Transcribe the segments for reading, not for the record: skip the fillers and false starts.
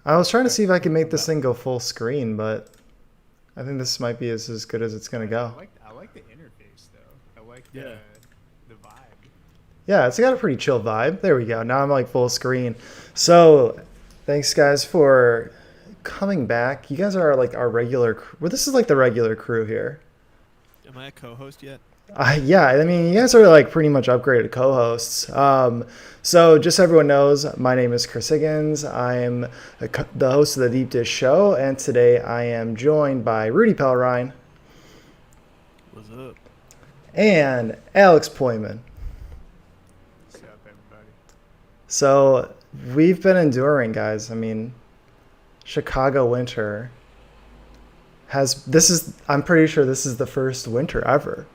I was trying to see if I could make this thing go full screen, but I think this might be as good as it's gonna go. I like the interface though. I like Yeah. the vibe. Yeah, it's got a pretty chill vibe. There we go. Now I'm like full screen. So, thanks guys for coming back. You guys are like our regular crew. Well, this is like the regular crew here. Am I a co-host yet? Yeah, I mean, you guys are like pretty much upgraded co-hosts. So just so everyone knows, my name is Chris Higgins. I'm the host of the Deep Dish Show, and today I am joined by Rudy Pelrine What's up? and Alex Poyman. What's up, everybody? So we've been enduring, guys. I mean, Chicago winter I'm pretty sure this is the first winter ever.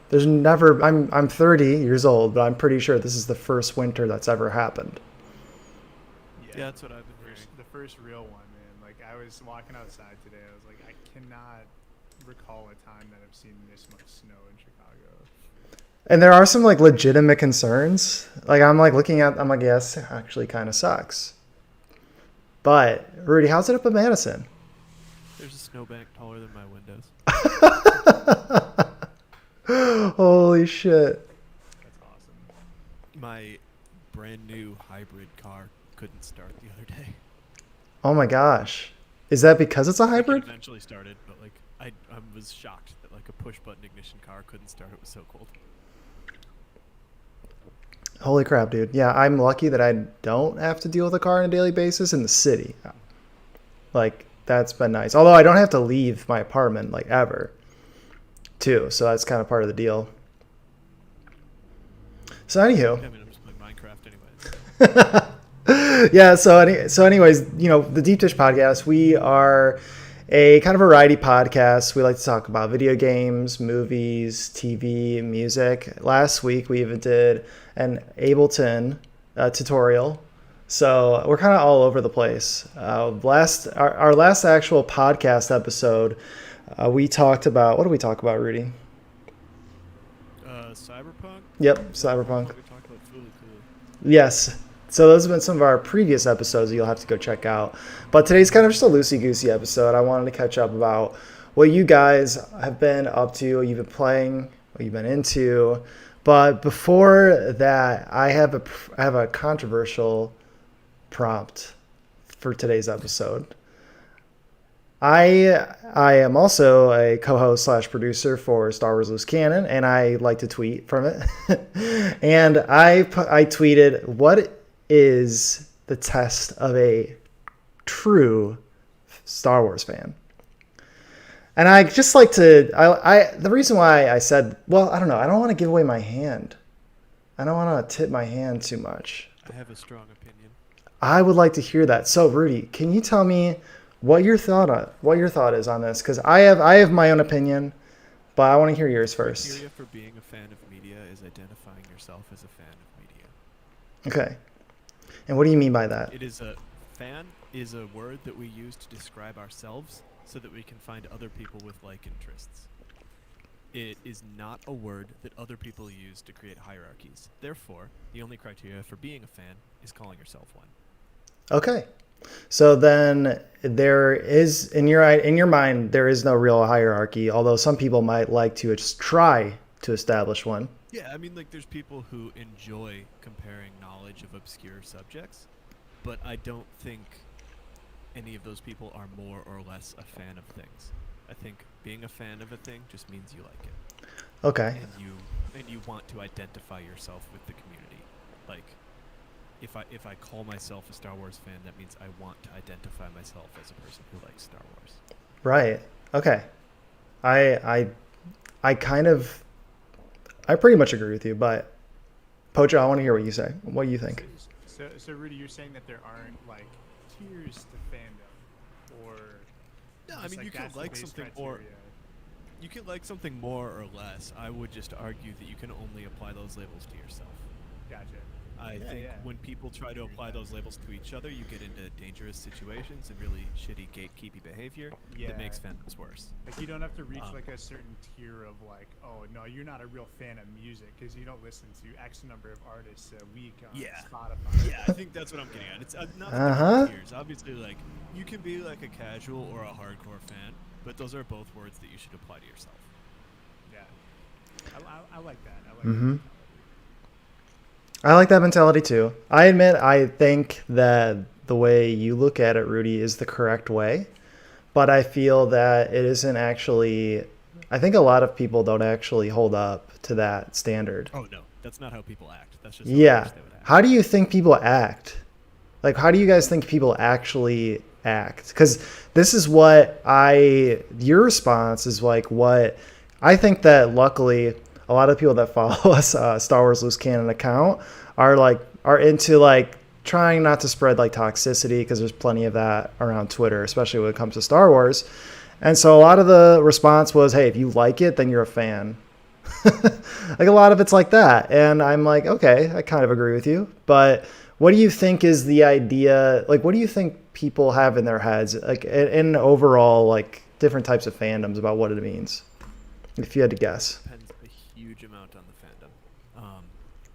There's never I'm 30 years old, but I'm pretty sure this is the first winter that's ever happened. Yeah, that's what I've been hearing. The first real one, man. Like I was walking outside today. I was like, I cannot recall a time that I've seen this much snow in Chicago. And there are some like legitimate concerns. Like I'm like looking at I'm like, yes, it actually kind of sucks. But Rudy, how's it up in Madison? There's a snowbank taller than my windows. Holy shit. That's awesome. My brand new hybrid car couldn't start the other day. Oh my gosh. Is that because it's a Like, hybrid? it eventually started, but like I was shocked that like a push button ignition car couldn't start. It was so cold. Holy crap, dude. Yeah, I'm lucky that I don't have to deal with a car on a daily basis in the city. Like, that's been nice. Although I don't have to leave my apartment, like, ever, too. So that's kind of part of the deal. So, anywho. I mean, I'm just playing Minecraft anyways. Yeah, so anyways, you know, the Deep Dish podcast, we are a kind of variety podcast. We like to talk about video games, movies, TV, music. Last week we even did an Ableton tutorial. So we're kind of all over the place. Our last actual podcast episode, we talked about, what did we talk about, Rudy? Cyberpunk? Yep, We Cyberpunk. talked about Fooly Cool. Yes. So those have been some of our previous episodes that you'll have to go check out. But today's kind of just a loosey-goosey episode. I wanted to catch up about what you guys have been up to, what you've been playing, what you've been into. But before that, I have a controversial prompt for today's episode. I am also a co-host / producer for Star Wars Loose Cannon, and I like to tweet from it. And I tweeted, what is the test of a true Star Wars fan? And I just like to, the reason why I said, well, I don't know. I don't want to give away my hand. I don't want to tip my hand too much. I have a strong opinion. I would like to hear that. So Rudy, can you tell me what your thought is on this? Because I have my own opinion, but I want to hear yours first. Criteria for being a fan of media is identifying yourself as a fan of media. Okay. And what do you mean by that? It is a fan is a word that we use to describe ourselves so that we can find other people with like interests. It is not a word that other people use to create hierarchies. Therefore, the only criteria for being a fan is calling yourself one. Okay. So then there is in your mind there is no real hierarchy, although some people might like to just try to establish one. Yeah, I mean, like, there's people who enjoy comparing knowledge of obscure subjects, but I don't think any of those people are more or less a fan of things. I think being a fan of a thing just means you like it. Okay. And you want to identify yourself with the community. Like, if I call myself a Star Wars fan, that means I want to identify myself as a person who likes Star Wars. Right. Okay. I pretty much agree with you, but Pocho, I want to hear what you say. What do you think? So Rudy, you're saying that there aren't like tiers to fandom, or No, I just, mean, like, you can that's the like base something criteria? you can like something more or less. I would just argue that you can only apply those labels to yourself. Gotcha. I Yeah, think yeah. when people try to apply those labels to each other, you get into dangerous situations and really shitty gatekeepy behavior that makes Yeah. fandoms worse. Like you don't have to reach Um, like a certain tier of like, oh no, you're not a real fan of music because you don't listen to X number of artists a week on yeah, Spotify. yeah, I think that's what I'm getting at. It's not that there Uh-huh. are tiers. Obviously, like you can be like a casual or a hardcore fan, but those are both words that you should apply to yourself. Yeah, I like that. I like that Mm-hmm. mentality. I like that mentality too. I admit, I think that the way you look at it, Rudy, is the correct way. But I feel that it isn't actually. I think a lot of people don't actually hold up to that standard. Oh no, that's not how people act. That's just how I Yeah. wish they would act. How do you think people act? Like, how do you guys think people actually act? Because this is what your response is like what I think that luckily a lot of people that follow us, Star Wars Loose Cannon account, are into like trying not to spread like toxicity because there's plenty of that around Twitter, especially when it comes to Star Wars. And so a lot of the response was, hey, if you like it, then you're a fan. Like a lot of it's like that. And I'm like, okay, I kind of agree with you. But what do you think is the idea? Like, what do you think people have in their heads, like in overall, like different types of fandoms about what it means? If you had to guess. Depends a huge amount on the fandom.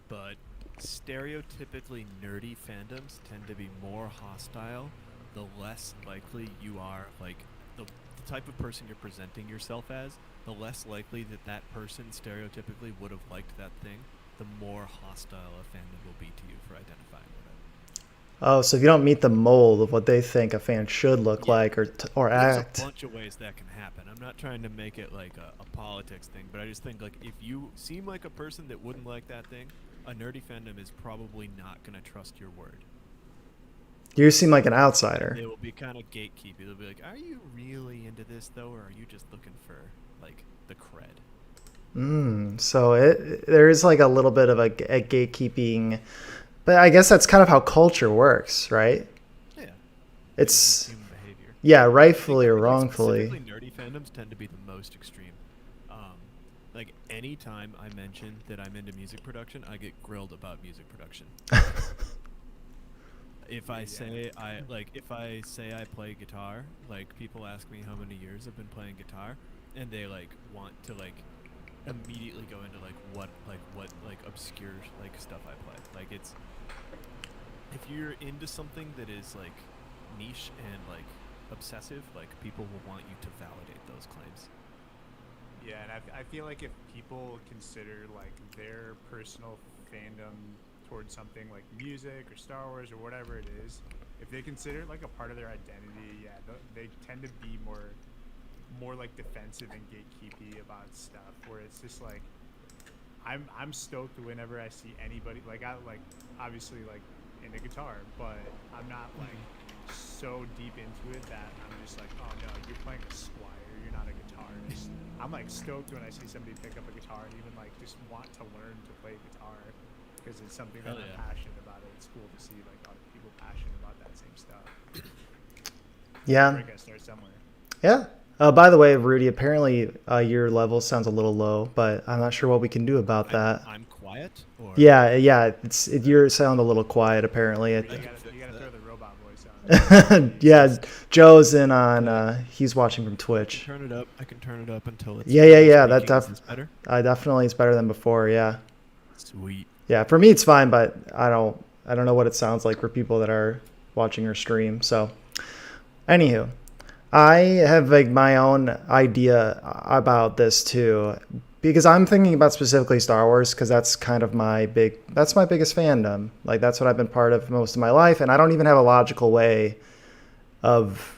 But stereotypically nerdy fandoms tend to be more hostile the less likely you are, like, the type of person you're presenting yourself as, the less likely that that person stereotypically would have liked that thing, the more hostile a fandom will be to you for identifying with it. Oh, so if you don't meet the mold of what they think a fan should look Yeah. like or There's act. a bunch of ways that can happen. I'm not trying to make it like a politics thing, but I just think like if you seem like a person that wouldn't like that thing, a nerdy fandom is probably not going to trust your word. You seem like an outsider. They will be kind of gatekeepy. They'll be like, "Are you really into this though, or are you just looking for like the cred?" So there is like a little bit of a gatekeeping, but I guess that's kind of how culture works, right? Yeah, It's human behavior. yeah, I think rightfully that, or like, wrongfully. specifically nerdy fandoms tend to be the most extreme. Like anytime I mention that I'm into music production, I get grilled about music production. If I say I play guitar, like people ask me how many years I've been playing guitar, and they like want to like immediately go into like what obscure like stuff I play. Like it's if you're into something that is like niche and like obsessive, like people will want you to validate those claims. Yeah, and I feel like if people consider like their personal fandom towards something like music or Star Wars or whatever it is, if they consider it like a part of their identity, yeah, they tend to be more like defensive and gatekeepy about stuff. Where it's just like, I'm stoked whenever I see anybody I like obviously like into guitar, but I'm not like so deep into it that I'm just like, oh no, you're playing a Squire, you're not a guitarist. I'm like stoked when I see somebody pick up a guitar and even like just want to learn to play guitar because it's something that Hell I'm yeah. passionate about. It's cool to see like other people passionate about that same stuff. Yeah, I gotta start somewhere. yeah. By the way, Rudy, apparently your level sounds a little low, but I'm not sure what we can do about that. I'm quiet, or Yeah. You sound a little quiet. Apparently, You gotta throw the robot voice on. yeah. Joe's in on. He's watching from Twitch. turn it up. I can turn it up until it's Yeah. That speaking. Is this better. definitely is better than before. Yeah. Sweet. Yeah, for me it's fine, but I don't know what it sounds like for people that are watching or stream. So, anywho, I have like my own idea about this too, because I'm thinking about specifically Star Wars because that's kind of my biggest fandom. Like that's what I've been part of most of my life, and I don't even have a logical way of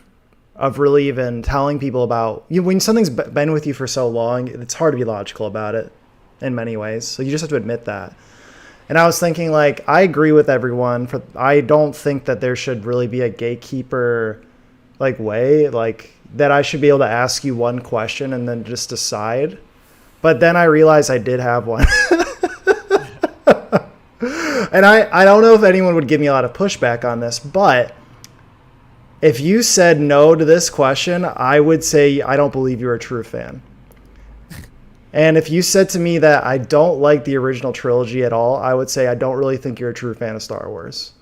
really even telling people about when something's been with you for so long. It's hard to be logical about it in many ways. So you just have to admit that. And I was thinking, like, I agree with everyone. I don't think that there should really be a gatekeeper, like, way, like, that I should be able to ask you one question and then just decide. But then I realized I did have one. And I don't know if anyone would give me a lot of pushback on this, but if you said no to this question, I would say I don't believe you're a true fan. And if you said to me that I don't like the original trilogy at all, I would say I don't really think you're a true fan of Star Wars.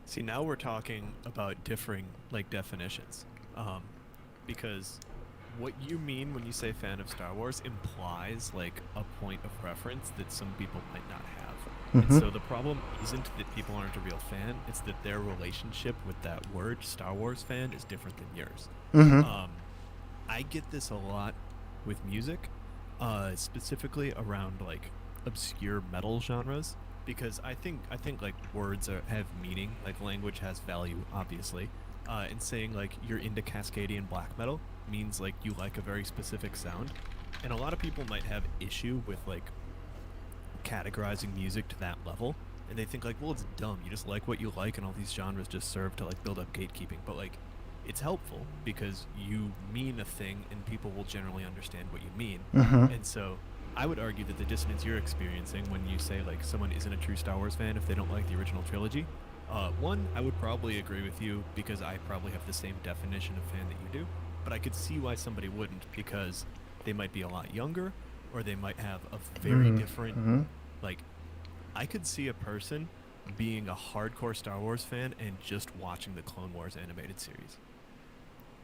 See, now we're talking about differing like definitions, because what you mean when you say fan of Star Wars implies like a point of reference that some people might not have. And Hmm. so the problem isn't that people aren't a real fan; it's that their relationship with that word, Star Wars fan, is different than yours. Hmm. Um, I get this a lot with music, specifically around like obscure metal genres, because I think like words have meaning, like language has value, obviously. And saying like you're into Cascadian black metal means like you like a very specific sound, and a lot of people might have issue with like categorizing music to that level, and they think like, well, it's dumb. You just like what you like, and all these genres just serve to like build up gatekeeping. But like, it's helpful because you mean a thing, and people will generally understand what you mean. Hmm. And so, I would argue that the dissonance you're experiencing when you say like someone isn't a true Star Wars fan if they don't like the original trilogy, one, I would probably agree with you because I probably have the same definition of fan that you do. But I could see why somebody wouldn't because they might be a lot younger, or they might have a very different Hmm. like, I could see a person being a hardcore Star Wars fan and just watching the Clone Wars animated series.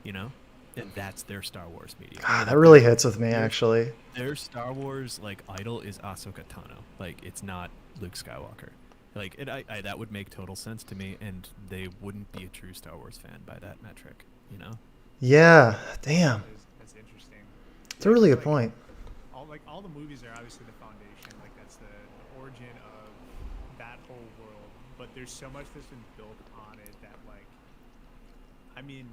You know? And that's their Star Wars medium. God, that Like, really hits with me, their, actually. their Star Wars like idol is Ahsoka Tano. Like, it's not Luke Skywalker. Like, I that would make total sense to me, and they wouldn't be a true Star Wars fan by that metric. You know? Yeah, damn. That's interesting. It's a Yeah, I really feel good like point. all the movies are obviously the foundation, like that's the origin of that whole world. But there's so much that's been built on it that like, I mean,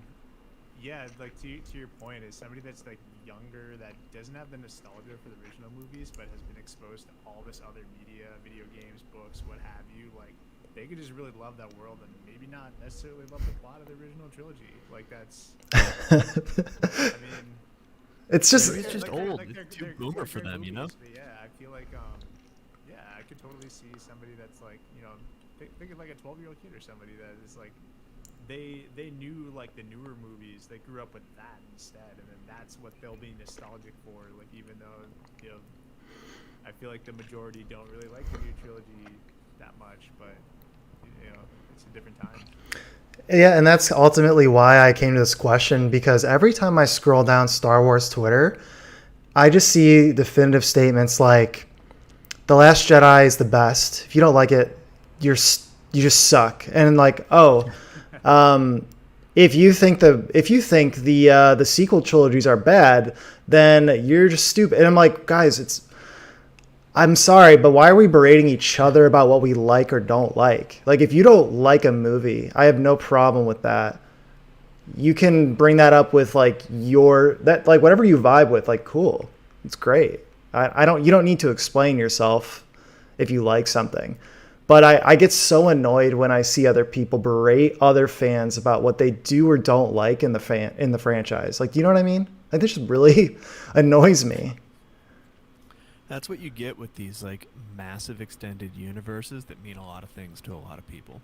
yeah, like to your point, is somebody that's like younger that doesn't have the nostalgia for the original movies, but has been exposed to all this other media, video games, books, what have you, like. They could just really love that world and maybe not necessarily love the plot of the original trilogy. Like that's, I mean, It's just, Maybe it's just old. It's too boomer for they're them, you know? movies, but yeah, I feel like yeah, I could totally see somebody that's like, think of like a 12-year-old kid or somebody that is like, they knew like the newer movies, they grew up with that instead, and then that's what they'll be nostalgic for. Like even though I feel like the majority don't really like the new trilogy that much, but it's a different time. yeah, and that's ultimately why I came to this question, because every time I scroll down Star Wars Twitter, I just see definitive statements like The Last Jedi is the best. If you don't like it, you just suck. And like, oh, if you think the sequel trilogies are bad, then you're just stupid. And I'm like, guys, I'm sorry, but why are we berating each other about what we like or don't like? Like, if you don't like a movie, I have no problem with that. You can bring that up with like like whatever you vibe with, like cool. It's great. You don't need to explain yourself if you like something. But I get so annoyed when I see other people berate other fans about what they do or don't like in the franchise. Like, you know what I mean? Like, this just really annoys me. That's what you get with these like massive extended universes that mean a lot of things to a lot of people.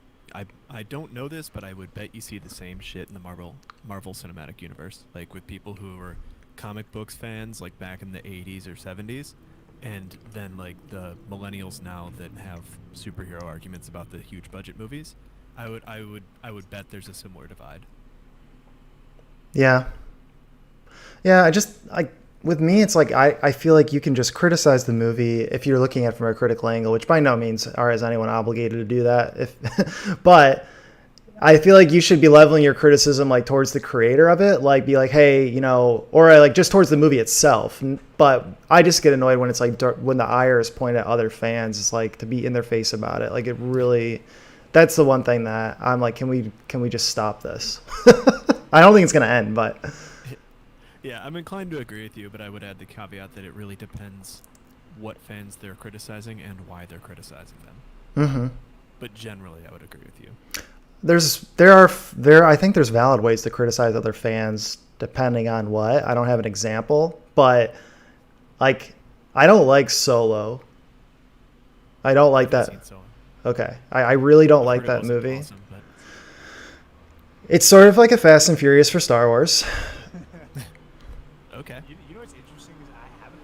I don't know this, but I would bet you see the same shit in the Marvel Cinematic Universe, like with people who were comic books fans like back in the 80s or 70s, and then like the millennials now that have superhero arguments about the huge budget movies. I would bet there's a similar divide. Yeah. Yeah, with me, it's like I feel like you can just criticize the movie if you're looking at it from a critical angle, which by no means is anyone obligated to do that. But I feel like you should be leveling your criticism like towards the creator of it, like be like, hey, or like just towards the movie itself. But I just get annoyed when it's like when the ire is pointed at other fans. It's like to be in their face about it. Like it really, that's the one thing that I'm like, can we just stop this? I don't think it's gonna end, but. Yeah, I'm inclined to agree with you, but I would add the caveat that it really depends what fans they're criticizing and why they're criticizing them. Mm-hmm. But generally, I would agree with you. I think there's valid ways to criticize other fans depending on what. I don't have an example, but like I don't like Solo. I don't like that. Seen Solo. Okay, I really don't like Heard it that wasn't movie. awesome, but It's sort of like a Fast and Furious for Star Wars. okay. You know what's interesting is I haven't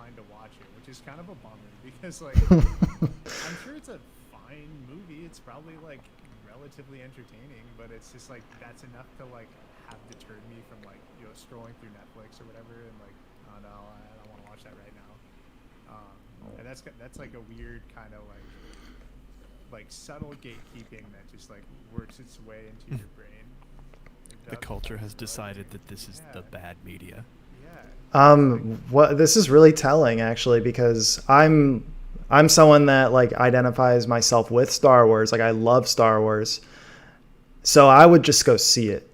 inclined to watch it, which is kind of a bummer because like I'm sure it's a fine movie. It's probably like relatively entertaining, but it's just like that's enough to like have deterred me from like scrolling through Netflix or whatever and like, oh no, I don't want to watch that right now. And that's like a weird kind of like subtle gatekeeping that just like works its way into your brain. The culture has decided that this is the bad media. What this is really telling actually, because I'm someone that like identifies myself with Star Wars. Like I love Star Wars. So I would just go see it.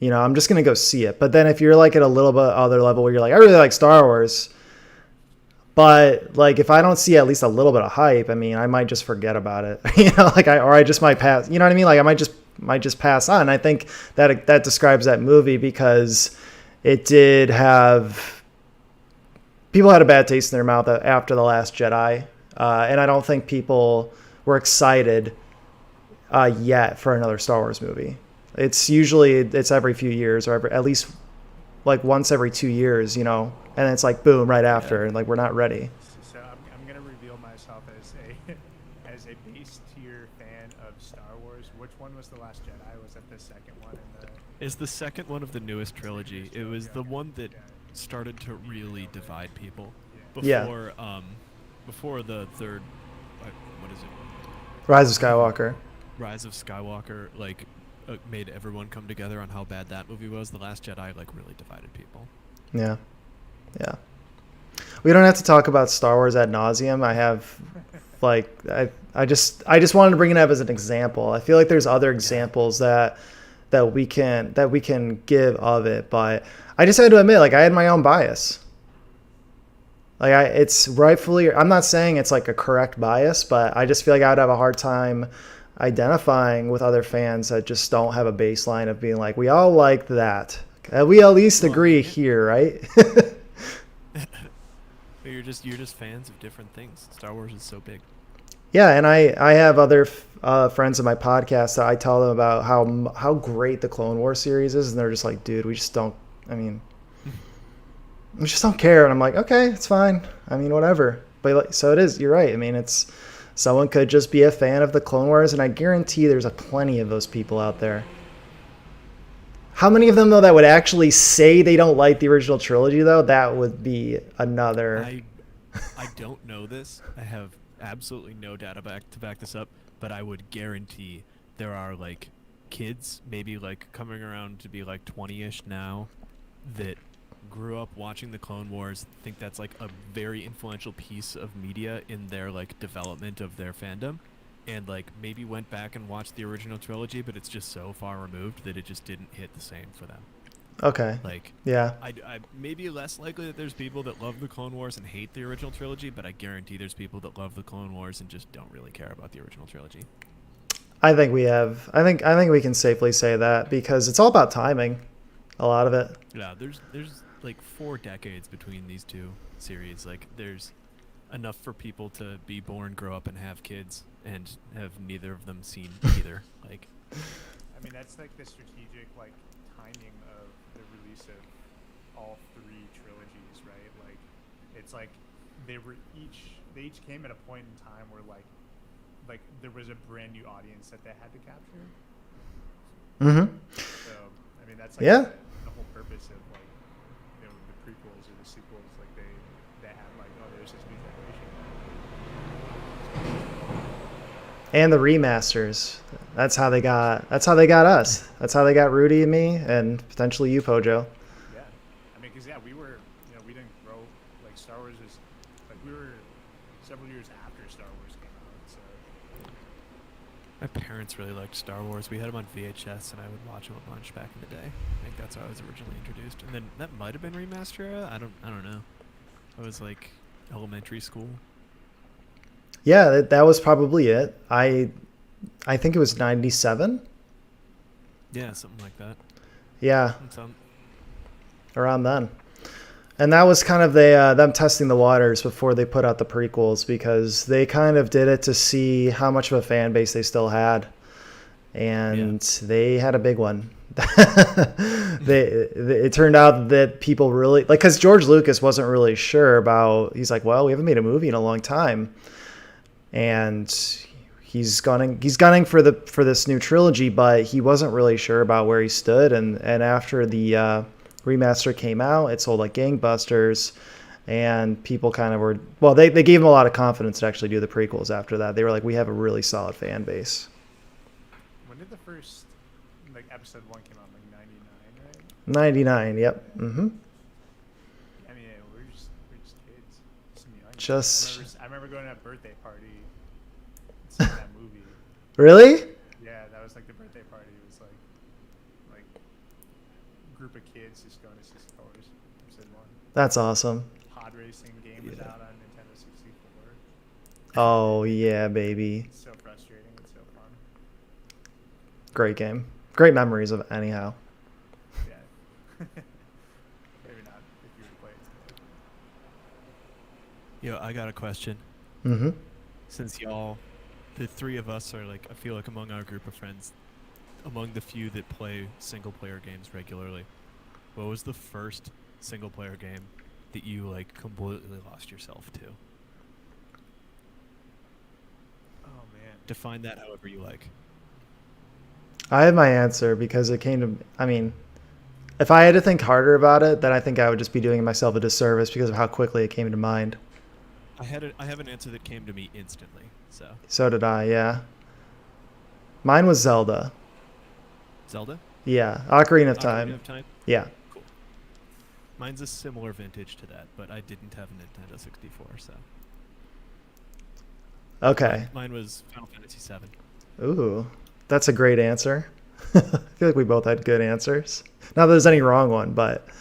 I'm just going to go see it. But then if you're like at a little bit other level where you're like, I really like Star Wars, but like if I don't see at least a little bit of hype, I mean, I might just forget about it. I just might pass, you know what I mean? Like I might just pass on. I think that describes that movie because it did have people had a bad taste in their mouth after The Last Jedi. And I don't think people were excited yet for another Star Wars movie. It's every few years or at least like once every 2 years, and it's like boom right after, and like we're not ready. So I'm gonna reveal myself as a base tier fan of Star Wars. Which one was The Last Jedi? Was that the second one? Is the second one of the newest trilogy. It was the one that started to really divide people before the third. What is it? Rise of Skywalker. Rise of Skywalker, like. Made everyone come together on how bad that movie was. The Last Jedi like really divided people. Yeah. We don't have to talk about Star Wars ad nauseum. I have like I just wanted to bring it up as an example. I feel like there's other examples that we can give of it, but I just had to admit like I had my own bias. Like it's rightfully, I'm not saying it's like a correct bias, but I just feel like I would have a hard time identifying with other fans that just don't have a baseline of being like, we all like that. We at least agree here, right? You're just fans of different things. Star Wars is so big. Yeah, and I have other friends in my podcast that I tell them about how great the Clone Wars series is, and they're just like, dude, we just don't care. And I'm like, okay, it's fine. I mean, whatever. But like, so it is. You're right. I mean, it's someone could just be a fan of the Clone Wars, and I guarantee there's plenty of those people out there. How many of them, though, that would actually say they don't like the original trilogy, though? That would be another... I don't know this. I have absolutely no data to back this up, but I would guarantee there are, like, kids, maybe, like, coming around to be, like, 20-ish now, that grew up watching the Clone Wars, think that's like a very influential piece of media in their like development of their fandom, and like maybe went back and watched the original trilogy, but it's just so far removed that it just didn't hit the same for them. Okay. Like, yeah, I maybe less likely that there's people that love the Clone Wars and hate the original trilogy, but I guarantee there's people that love the Clone Wars and just don't really care about the original trilogy. I think we can safely say that because it's all about timing. A lot of it. Yeah, there's like 4 decades between these two series. Like, there's enough for people to be born, grow up, and have kids, and have neither of them seen either. Like, I mean, that's like the strategic like timing of the release of all 3 trilogies, right? Like, it's like they each came at a point in time where like there was a brand new audience that they had to capture. Mm-hmm. So I mean, that's like the whole purpose of like the prequels or the sequels. Like they had like, oh, there's this new generation. And the remasters. That's how they got us. That's how they got Rudy and me, and potentially you, Pojo. Yeah, I mean, because we were, we didn't grow like Star Wars is like we were several years after Star Wars came out. So my parents really liked Star Wars. We had them on VHS, and I would watch them a bunch back in the day. I think that's how I was originally introduced. And then that might have been remaster era. I don't know. I was like elementary school. Yeah, that was probably it. I think it was 97. Yeah, something like that. Yeah, around then. And that was kind of them testing the waters before they put out the prequels, because they kind of did it to see how much of a fan base they still had. And they had a big one. it turned out that people really like, because George Lucas wasn't really sure about. He's like, well, we haven't made a movie in a long time, and he's gunning for this new trilogy, but he wasn't really sure about where he stood. And after the remaster came out, it sold like gangbusters, and people kind of were, well, they gave him a lot of confidence to actually do the prequels after that. They were like, we have a really solid fan base. When did the first like episode 1 came out? Like 99, right? 99, yep. I mean, yeah, we're just kids. Just I remember going to a birthday party and seeing that movie. really? Yeah, that was like the birthday party. It was like group of kids just going to see Star Wars episode 1. That's awesome. Pod racing game was out on Nintendo 64. Oh yeah, baby. It's so frustrating. It's so fun. Great game. Great memories of it anyhow. Yeah. Maybe not if you were to play it today. Yo, I got a question. Mm-hmm. Since y'all, the three of us are like, I feel like among our group of friends, among the few that play single-player games regularly, what was the first single-player game that you like completely lost yourself to? Oh man. Define that however you like. I have my answer because it came to. I mean, if I had to think harder about it, then I think I would just be doing myself a disservice because of how quickly it came to mind. I have an answer that came to me instantly. So did I. Yeah. Mine was Zelda. Zelda? Yeah, Ocarina of Ocarina Time. of Time? Yeah. Cool. Mine's a similar vintage to that, but I didn't have a Nintendo 64, so. Okay. Mine was Final Fantasy VII. Ooh, that's a great answer. I feel like we both had good answers. Not that there's any wrong one, but I'm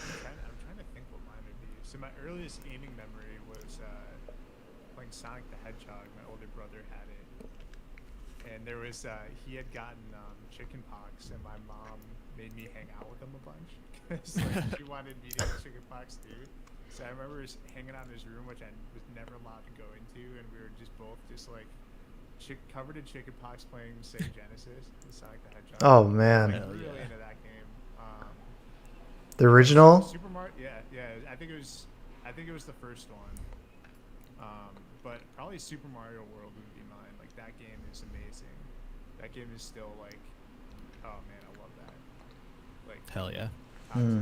trying to think what mine would be. So my earliest gaming memory was playing Sonic the Hedgehog. My older brother had it, and there was he had gotten chicken pox, and my mom made me hang out with him a bunch because like, she wanted me to get chicken pox too. So I remember hanging out in his room, which I was never allowed to go into, and we were just both just like covered in chicken pox playing Sega Genesis, the Sonic the Hedgehog. oh Like, man, really into that game. the original. Super Mario, yeah. I think it was the first one. But probably Super Mario World would be mine. Like that game is amazing. That game is still like, oh man, I love that. Like Hell yeah.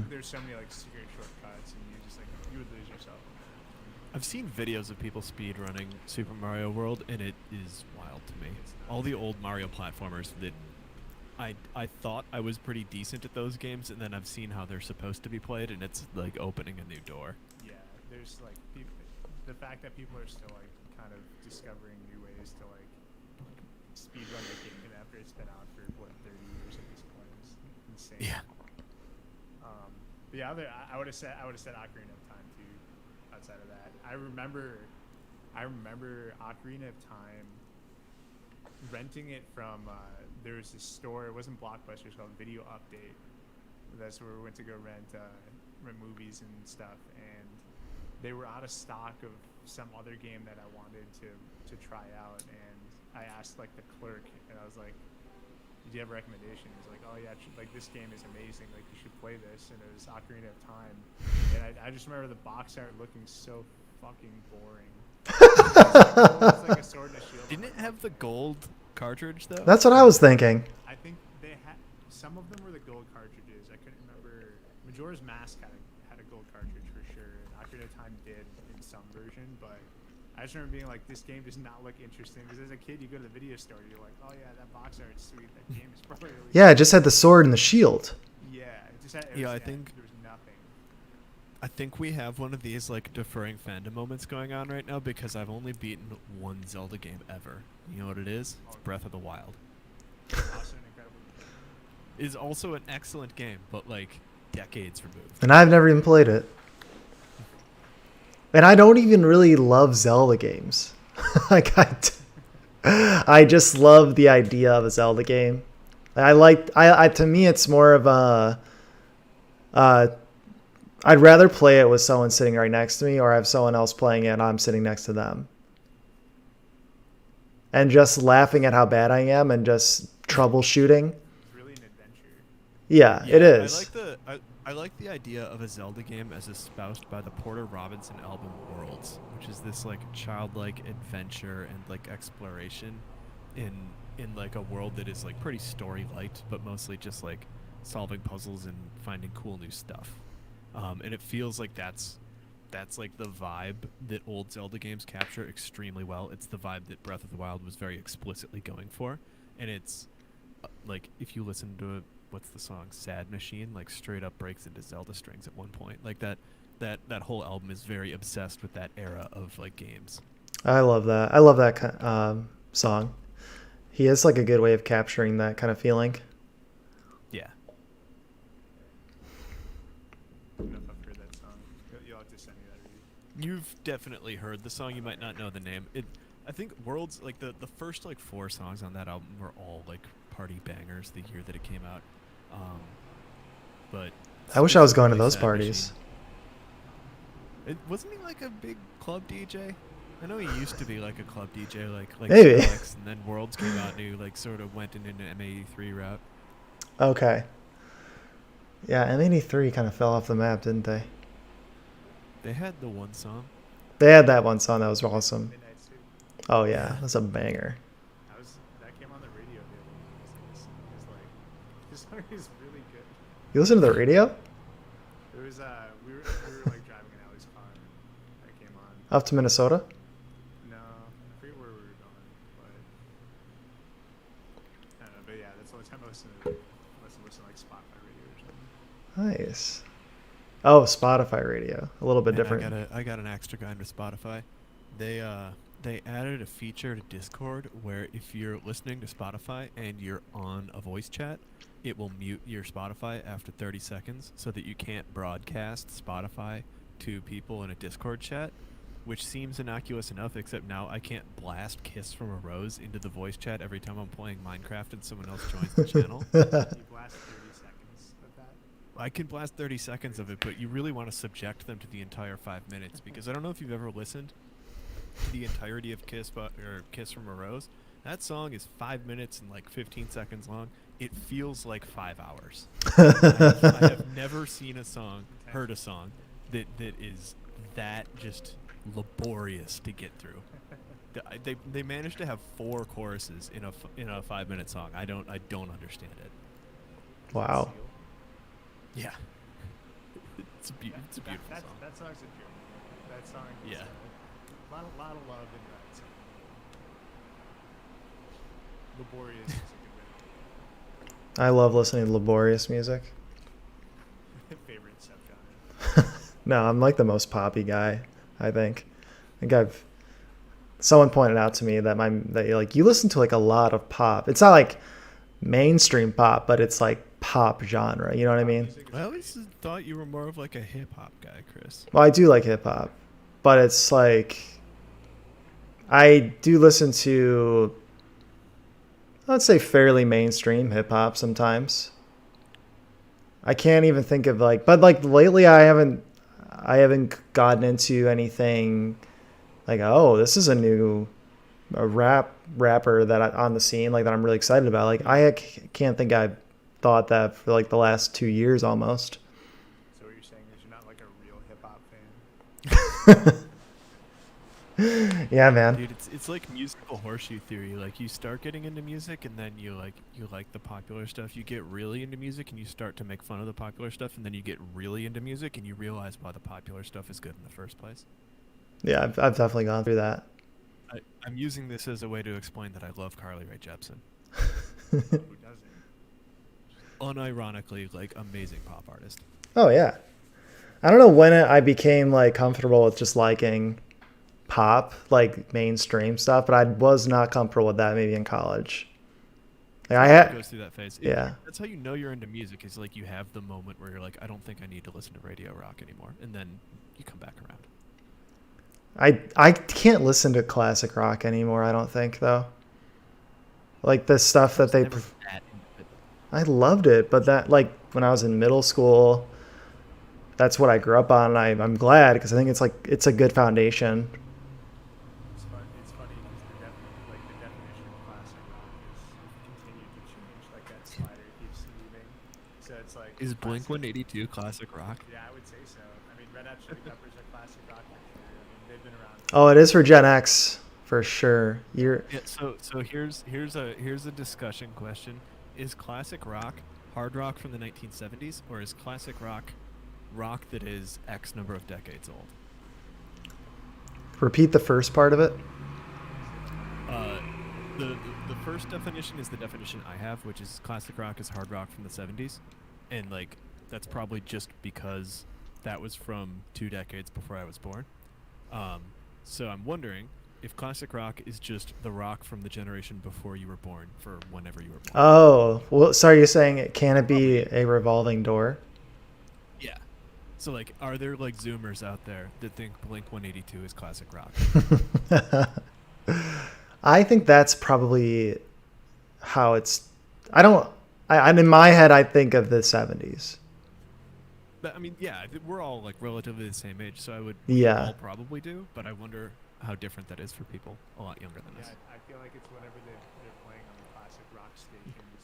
there's so many like secret shortcuts, and you just like you would lose yourself. I've seen videos of people speedrunning Super Mario World, and it is wild to me. All the old Mario platformers that I thought I was pretty decent at those games, and then I've seen how they're supposed to be played, and it's like opening a new door. Yeah, there's like the fact that people are still like kind of discovering new ways to like speedrun the game after it's been out for what 30 years at this point is insane. Yeah. The other I would have said Ocarina of Time too. Outside of that, I remember Ocarina of Time renting it from there was this store. It wasn't Blockbuster. It was called Video Update. That's where we went to go rent movies and stuff, and they were out of stock of some other game that I wanted to try out, and I asked like the clerk, and I was like, did you have a recommendation? He's like, oh yeah, like this game is amazing, like you should play this. And it was Ocarina of Time, and I just remember the box art looking so fucking boring. It's like a sword and a shield. Didn't it have the gold cartridge though? That's what I was thinking. I think they had some of them were the gold cartridges. I couldn't remember. Majora's Mask had a gold cartridge for sure, and Ocarina of Time did in some version, but I just remember being like, this game does not look interesting. Because as a kid, you go to the video store, you're like, oh yeah, that box art's sweet. That game is probably really Yeah, it just had the sword and the shield. Yeah, it just had. I think there was nothing. I think we have one of these like deferring fandom moments going on right now because I've only beaten one Zelda game ever. You know what it is? It's Breath of the Wild. Awesome, incredible. It is also an excellent game, but like decades removed. And I've never even played it. And I don't even really love Zelda games. Like I just love the idea of a Zelda game. To me it's more of a I'd rather play it with someone sitting right next to me or have someone else playing it and I'm sitting next to them. And just laughing at how bad I am and just troubleshooting. It's really an adventure. Yeah, it is. I like the idea of a Zelda game as espoused by the Porter Robinson album Worlds, which is this like childlike adventure and like exploration in like a world that is like pretty story light, but mostly just like solving puzzles and finding cool new stuff. And it feels like that's like the vibe that old Zelda games capture extremely well. It's the vibe that Breath of the Wild was very explicitly going for, and it's like if you listen to what's the song Sad Machine, like straight up breaks into Zelda strings at one point. Like that whole album is very obsessed with that era of like games. I love that. I love that song. He has like a good way of capturing that kind of feeling. Yeah. I don't know if I've heard that song. You'll have to send me that review. You've definitely heard the song. You might not know the name. I think Worlds, like the first like 4 songs on that album were all like party bangers the year that it came out. But I wish I was going to specifically those Sad parties. Machine. Wasn't he like a big club DJ? I know he used to be like a club DJ, like Maybe. Skrillex, and then Worlds came out and he like sort of went in an M83 route. Okay. Yeah, M83 kind of fell off the map, didn't they? They had the one song. They had that one song that was awesome. Midnight Suit. Oh yeah, that's a banger. That came on the radio the other day. It was like this song is really good. You listen to the radio? There was we were like driving in Allie's car. That came on. Up to Minnesota? No, I forget where we were going, but I don't know. But yeah, that's the only time I listen to like Spotify radio or something. Nice. Oh, Spotify radio. A little bit And different. I got an extra guy to Spotify. They added a feature to Discord where if you're listening to Spotify and you're on a voice chat, it will mute your Spotify after 30 seconds so that you can't broadcast Spotify to people in a Discord chat, which seems innocuous enough, except now I can't blast Kiss from a Rose into the voice chat every time I'm playing Minecraft and someone else joins the channel. You blast 30 seconds of that. I can blast 30 seconds of it, but you really want to subject them to the entire 5 minutes, because I don't know if you've ever listened to the entirety of Kiss from a Rose. That song is 5 minutes and like 15 seconds long. It feels like 5 hours. I have never seen heard a song that is that just laborious to get through. They managed to have 4 choruses in a 5 minute song. I don't understand it. Wow. Yeah. It's a beautiful song. That song's a joke. That song is Yeah. a lot of love in that song. Laborious is a good way. I love listening to laborious music. Favorite subgenre. No, I'm like the most poppy guy, I think. Someone pointed out to me that you listen to like a lot of pop. It's not like mainstream pop, but it's like pop genre, you know what I mean? I always thought you were more of like a hip hop guy, Chris. Well, I do like hip hop, but it's like I do listen to, let's say, fairly mainstream hip hop sometimes. I can't even think of but like lately I haven't gotten into anything like, oh, this is a rapper on the scene like that I'm really excited about. Like I can't think I've thought that for like the last 2 years almost. So what you're saying is you're not like a real hip hop fan? Yeah, man. Dude, it's like musical horseshoe theory. Like you start getting into music and then you like the popular stuff. You get really into music and you start to make fun of the popular stuff, and then you get really into music and you realize why the popular stuff is good in the first place. Yeah, I've definitely gone through that. I'm using this as a way to explain that I love Carly Rae Jepsen. Who doesn't? Unironically, like amazing pop artist. Oh yeah. I don't know when I became like comfortable with just liking pop, like mainstream stuff, but I was not comfortable with that maybe in college. Like It goes through that phase. Yeah. That's how you know you're into music, is like you have the moment where you're like, I don't think I need to listen to radio rock anymore, and then you come back around. I can't listen to classic rock anymore, I don't think, though. Like the stuff that they Never that into it. I loved it, but that like when I was in middle school, that's what I grew up on, and I'm glad because I think it's a good foundation. It's funny because the definition of classic rock is continued to change. Like that slider keeps moving. So Is Blink 182 classic rock? Yeah, I would say so. I mean, Red Hot Chili Peppers are classic rock for sure. I mean, they've been around. Oh, it is for Gen X for sure. You're Yeah. So here's a discussion question: is classic rock hard rock from the 1970s, or is classic rock rock that is X number of decades old? repeat the first part of it. Uh, the first definition is the definition I have, which is classic rock is hard rock from the 70s, and like that's probably just because that was from 2 decades before I was born. So I'm wondering if classic rock is just the rock from the generation before you were born, for whenever you were born. Oh, well, sorry, you're saying can it be a revolving door? Yeah. So like, are there like Zoomers out there that think Blink 182 is classic rock? I think that's probably how it's. I'm in my head. I think of the 70s. But I mean, yeah, we're all like relatively the same age, so I would Yeah. all probably do. But I wonder how different that is for people a lot younger than Yeah, us. I feel like it's whenever they're playing on the classic rock stations,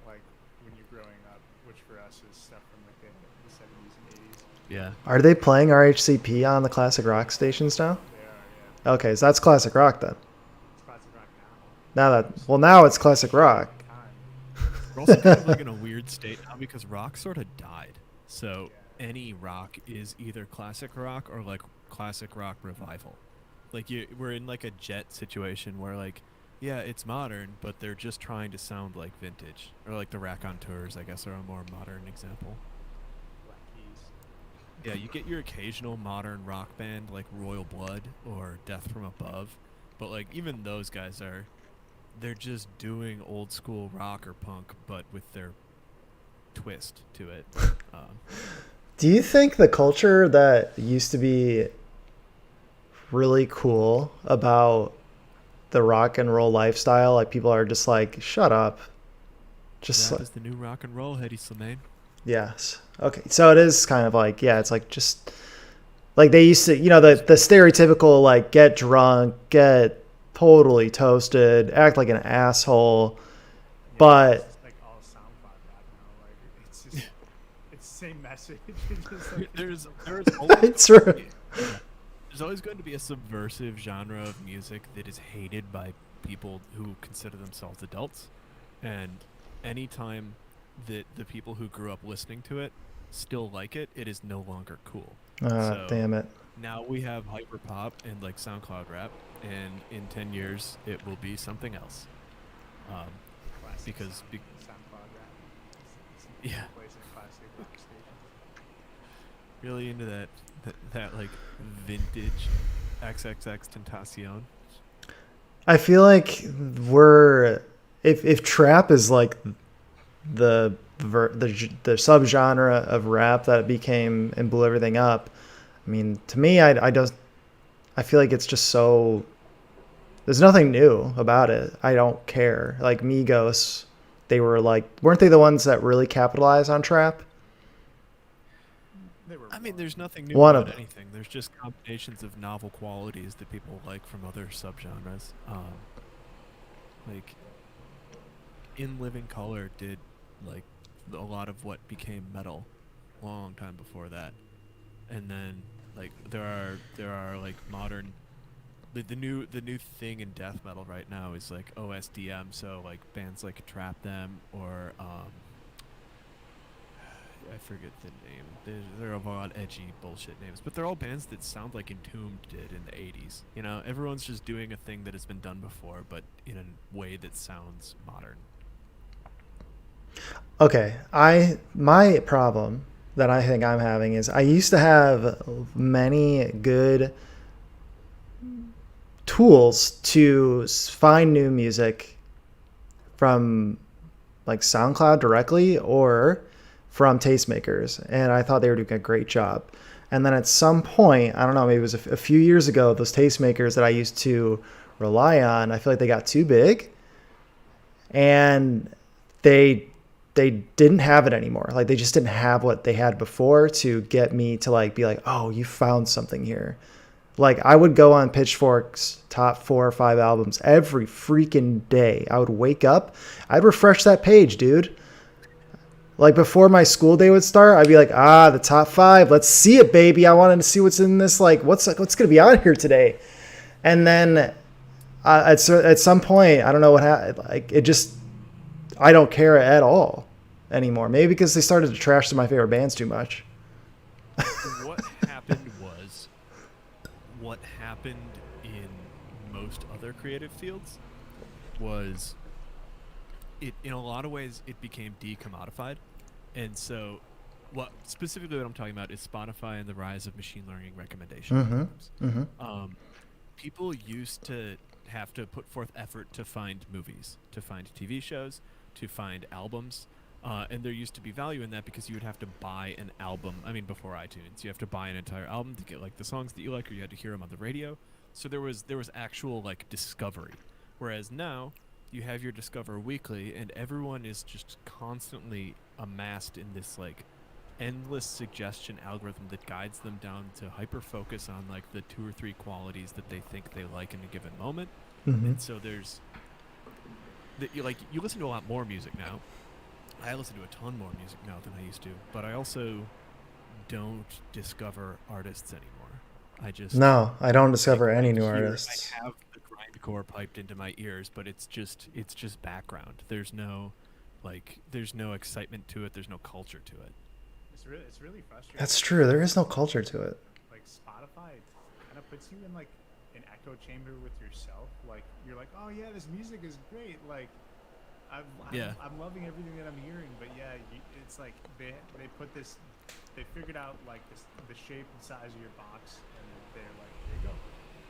like when you're growing up, which for us is stuff from like the 70s and 80s. Yeah. Are they playing RHCP on the classic rock stations now? They are, yeah. Okay, so that's classic rock then. It's classic rock now. Now it's classic rock. Time. We're also kind of like in a weird state now because rock sort of died. So any rock is either classic rock or like classic rock revival. Like we're in like a Jet situation where like, yeah, it's modern, but they're just trying to sound like vintage. Or like the Raconteurs, I guess, are a more modern example. Black Keys. Yeah, you get your occasional modern rock band like Royal Blood or Death from Above, but like even those guys they're just doing old school rock or punk, but with their twist to it. Do you think the culture that used to be really cool about the rock and roll lifestyle, like people are just like, shut up. Just Rap like, is the new rock and roll, Hedy Slimane. yes. Okay. So it is kind of like, yeah, it's like just like they used to, the stereotypical like get drunk, get totally toasted, act like an asshole. Yeah, But it's like all SoundCloud rap now. Like it's just it's the same message. It's just like There's always it's true. there's always going to be a subversive genre of music that is hated by people who consider themselves adults, and anytime that the people who grew up listening to it still like it, it is no longer cool. So Damn it. now we have hyperpop and like SoundCloud rap, and in 10 years it will be something else. classic Because SoundCloud rap. It's Yeah. replacing classic rock stations. really into that like vintage XXX Tentacion. I feel like if trap is like the subgenre of rap that became and blew everything up. I mean, to me, I feel like it's just so. There's nothing new about it. I don't care. Like Migos, they were like, weren't they the ones that really capitalized on trap? They were I mean, there's nothing new One about of- anything. There's just combinations of novel qualities that people like from other subgenres. Like, In Living Color did like a lot of what became metal a long time before that, and then like there are like modern. The new thing in death metal right now is like OSDM, so like bands like Trap Them or I forget the name. There are a lot of edgy bullshit names, but they're all bands that sound like Entombed did in the 80s. You know, everyone's just doing a thing that has been done before, but in a way that sounds modern. Okay, my problem that I think I'm having is I used to have many good tools to find new music from like SoundCloud directly or from tastemakers, and I thought they were doing a great job. And then at some point, I don't know, maybe it was a few years ago, those tastemakers that I used to rely on, I feel like they got too big, and they didn't have it anymore. Like they just didn't have what they had before to get me to like be like, oh, you found something here. Like I would go on Pitchfork's top 4 or 5 albums every freaking day. I would wake up, I'd refresh that page, dude. Like before my school day would start, I'd be like, the top 5, let's see it, baby. I wanted to see what's in this. Like, what's gonna be out here today? And then at some point, I don't know what happened. Like, it just, I don't care at all anymore. Maybe because they started to trash some of my favorite bands too much. What happened was what happened in most other creative fields was it in a lot of ways it became decommodified. And so what I'm talking about is Spotify and the rise of machine learning recommendation algorithms. People used to have to put forth effort to find movies, to find TV shows, to find albums. And there used to be value in that because you would have to buy an album. I mean, before iTunes, you have to buy an entire album to get like the songs that you like, or you had to hear them on the radio. So there was actual like discovery. Whereas now you have your Discover Weekly, and everyone is just constantly amassed in this like endless suggestion algorithm that guides them down to hyper focus on like the 2 or 3 qualities that they think they like in a given moment. And so there's you listen to a lot more music now. I listen to a ton more music now than I used to, but I also don't discover artists anymore. No, I don't discover any new I artists. have the grindcore piped into my ears, but it's just background. There's no excitement to it. There's no culture to it. It's really frustrating. That's true. There is no culture to it. Like Spotify kind of puts you in like an echo chamber with yourself. Like you're like, oh yeah, this music is great. Like I'm loving everything that I'm hearing. But yeah, it's like they put this. They figured out like the shape and size of your box, and they're like, here you go.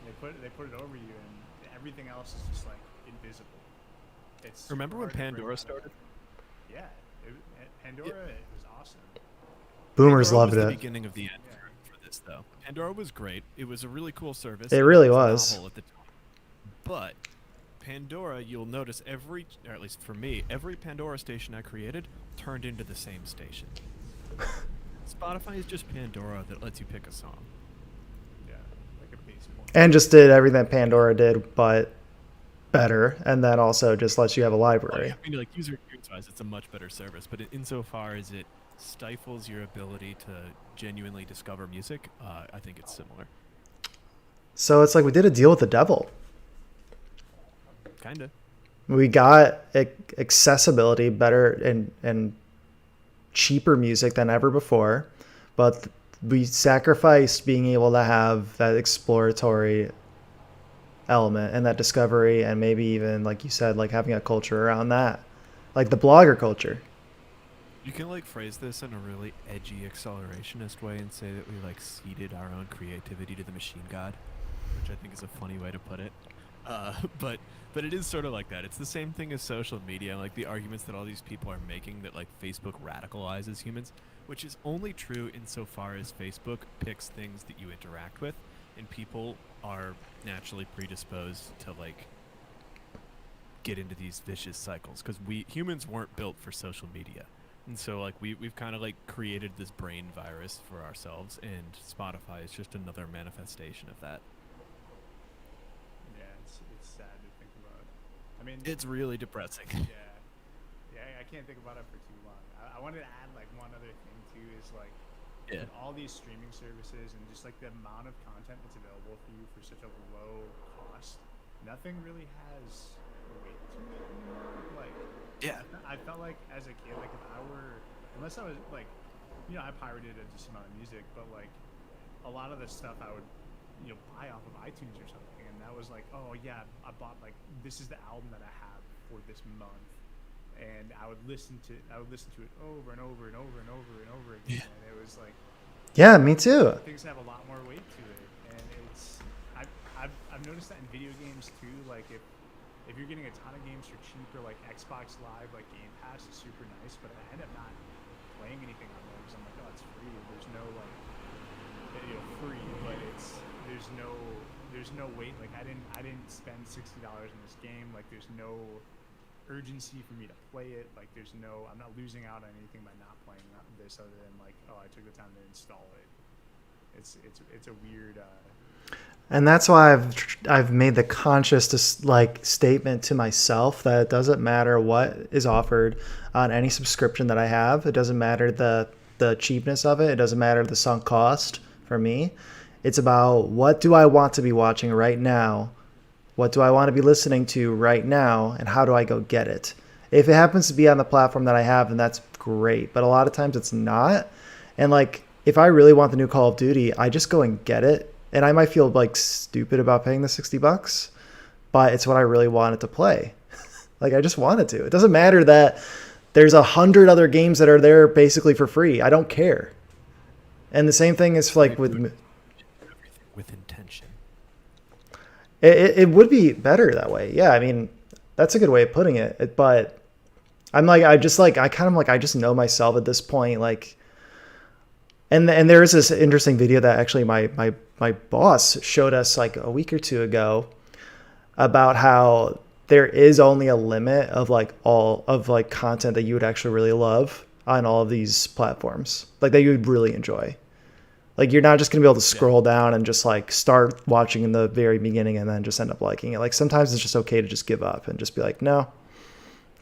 And they put it over you, and everything else is just like invisible. It's remember when Pandora started? Yeah, Pandora it was awesome. Boomers Pandora loved was it. the beginning of the end for this, though. Pandora was great. It was a really cool service. It really was was. novel at the time. But Pandora, you'll notice or at least for me, every Pandora station I created turned into the same station. Spotify is just Pandora that lets you pick a song. Yeah, like a base point. And just did everything that Pandora did, but better. And then also just lets you have a library. I mean, like user experience-wise, it's a much better service. But insofar as it stifles your ability to genuinely discover music, I think it's similar. So it's like we did a deal with the devil. Kinda. We got accessibility better and cheaper music than ever before, but we sacrificed being able to have that exploratory element and that discovery, and maybe even, like you said, like having a culture around that, like the blogger culture. You can like phrase this in a really edgy accelerationist way and say that we like ceded our own creativity to the machine god, which I think is a funny way to put it. But it is sort of like that. It's the same thing as social media, like the arguments that all these people are making that like Facebook radicalizes humans, which is only true insofar as Facebook picks things that you interact with, and people are naturally predisposed to like get into these vicious cycles because humans weren't built for social media. And so like we've kind of like created this brain virus for ourselves, and Spotify is just another manifestation of that. Yeah, it's sad to think about. I mean, It's really depressing. Yeah, I can't think about it for too long. I wanted to add like one other thing too is like with all these streaming services and just like the amount of content that's available for you for such a low cost, nothing really has weight to it anymore. Like, I felt like as a kid, like if I were, unless I was like, I pirated a decent amount of music, but like a lot of the stuff I would, buy off of iTunes or something, and that was like, oh yeah, I bought like this is the album that I have for this month, and I would listen to it over and over and over and over and over again, and it was like, Yeah, me too. things have a lot more weight to it, and it's I've noticed that in video games too. Like if you're getting a ton of games for cheap, or like Xbox Live, like Game Pass is super nice, but I end up not playing anything on there because I'm like, oh, it's free. There's no like free, but there's no weight. Like I didn't spend $60 in this game. Like there's no urgency for me to play it. Like I'm not losing out on anything by not playing this, other than like, oh, I took the time to install it. It's a weird And that's why I've made the conscious statement to myself that it doesn't matter what is offered on any subscription that I have. It doesn't matter the cheapness of it. It doesn't matter the sunk cost for me. It's about what do I want to be watching right now? What do I want to be listening to right now? And how do I go get it? If it happens to be on the platform that I have, then that's great. But a lot of times it's not. And like, if I really want the new Call of Duty, I just go and get it. And I might feel like stupid about paying the $60, but it's what I really wanted to play. Like, I just wanted to. It doesn't matter that there's 100 other games that are there basically for free. I don't care. And the same thing is like with intention. It would be better that way. Yeah, I mean, that's a good way of putting it. But I'm like, I just know myself at this point. Like, and there is this interesting video that actually my boss showed us like a week or two ago about how there is only a limit of like all of like content that you would actually really love on all of these platforms, like that you would really enjoy. Like, you're not just going to be able to scroll down and just like start watching in the very beginning and then just end up liking it. Like, sometimes it's just okay to just give up and just be like, no,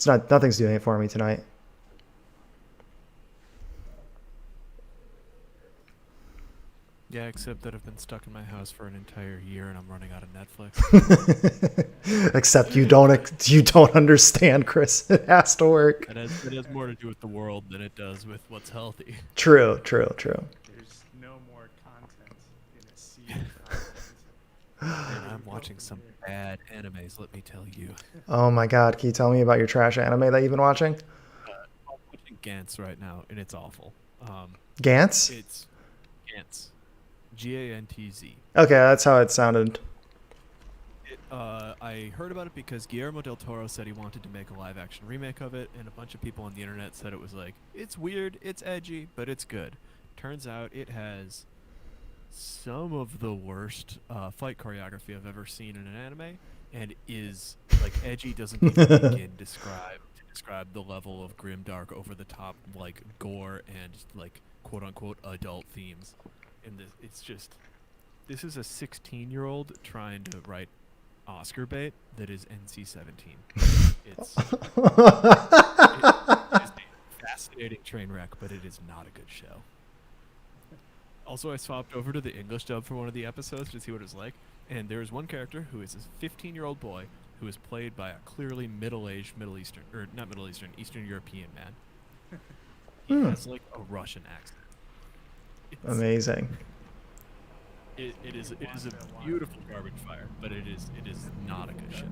nothing's doing it for me tonight. Yeah, except that I've been stuck in my house for an entire year and I'm running out of Netflix. Except you don't understand, Chris. It has to work. It has more to do with the world than it does with what's healthy. True. There's no more content in a sea of content. And I'm watching some bad animes, let me tell you. Oh my God. Can you tell me about your trash anime that you've been watching? I'm watching Gantz right now, and it's awful. Gantz? It's Gantz. Gantz. Okay, that's how it sounded. I heard about it because Guillermo del Toro said he wanted to make a live-action remake of it, and a bunch of people on the internet said it was like, it's weird, it's edgy, but it's good. Turns out it has some of the worst fight choreography I've ever seen in an anime, and is like edgy doesn't even begin to describe the level of grim, dark, over-the-top like gore and like quote-unquote adult themes. And it's just, this is a 16-year-old trying to write Oscar bait that is NC-17. It's it is a fascinating train wreck, but it is not a good show. Also, I swapped over to the English dub for one of the episodes to see what it was like, and there is one character who is a 15-year-old boy who is played by a clearly middle-aged Eastern European man. He has like a Russian accent. Amazing. It is a beautiful garbage fire, but it is not a good show.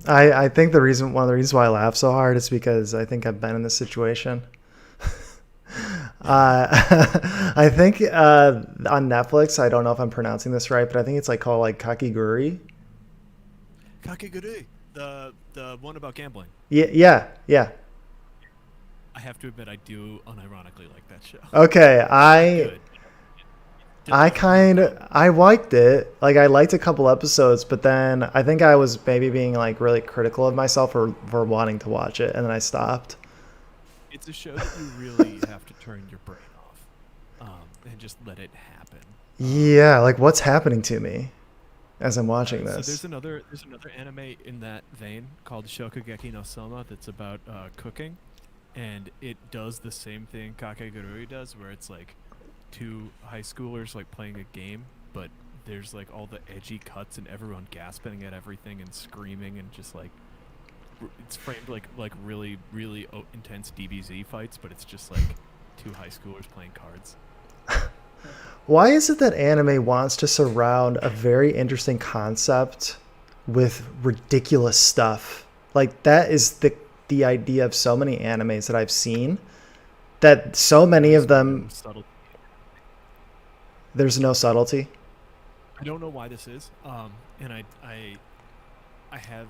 I think one of the reasons why I laugh so hard is because I think I've been in this situation. I think on Netflix, I don't know if I'm pronouncing this right, but I think it's like called like Kakiguri. Kakiguri, the one about gambling. Yeah. I have to admit, I do unironically like that show. Okay, I liked it. Like, I liked a couple episodes, but then I think I was maybe being like really critical of myself for wanting to watch it, and then I stopped. It's a show that you really have to turn your brain off, and just let it happen. Yeah, like what's happening to me as I'm watching this? So there's another anime in that vein called Shokugeki no Soma that's about cooking. And it does the same thing Kakegurui does, where it's like two high schoolers like playing a game, but there's like all the edgy cuts and everyone gasping at everything and screaming and just like it's framed like really intense DBZ fights, but it's just like two high schoolers playing cards. Why is it that anime wants to surround a very interesting concept with ridiculous stuff? Like, that is the idea of so many animes that I've seen, that so many of them there's no subtlety. I don't know why this is, and I have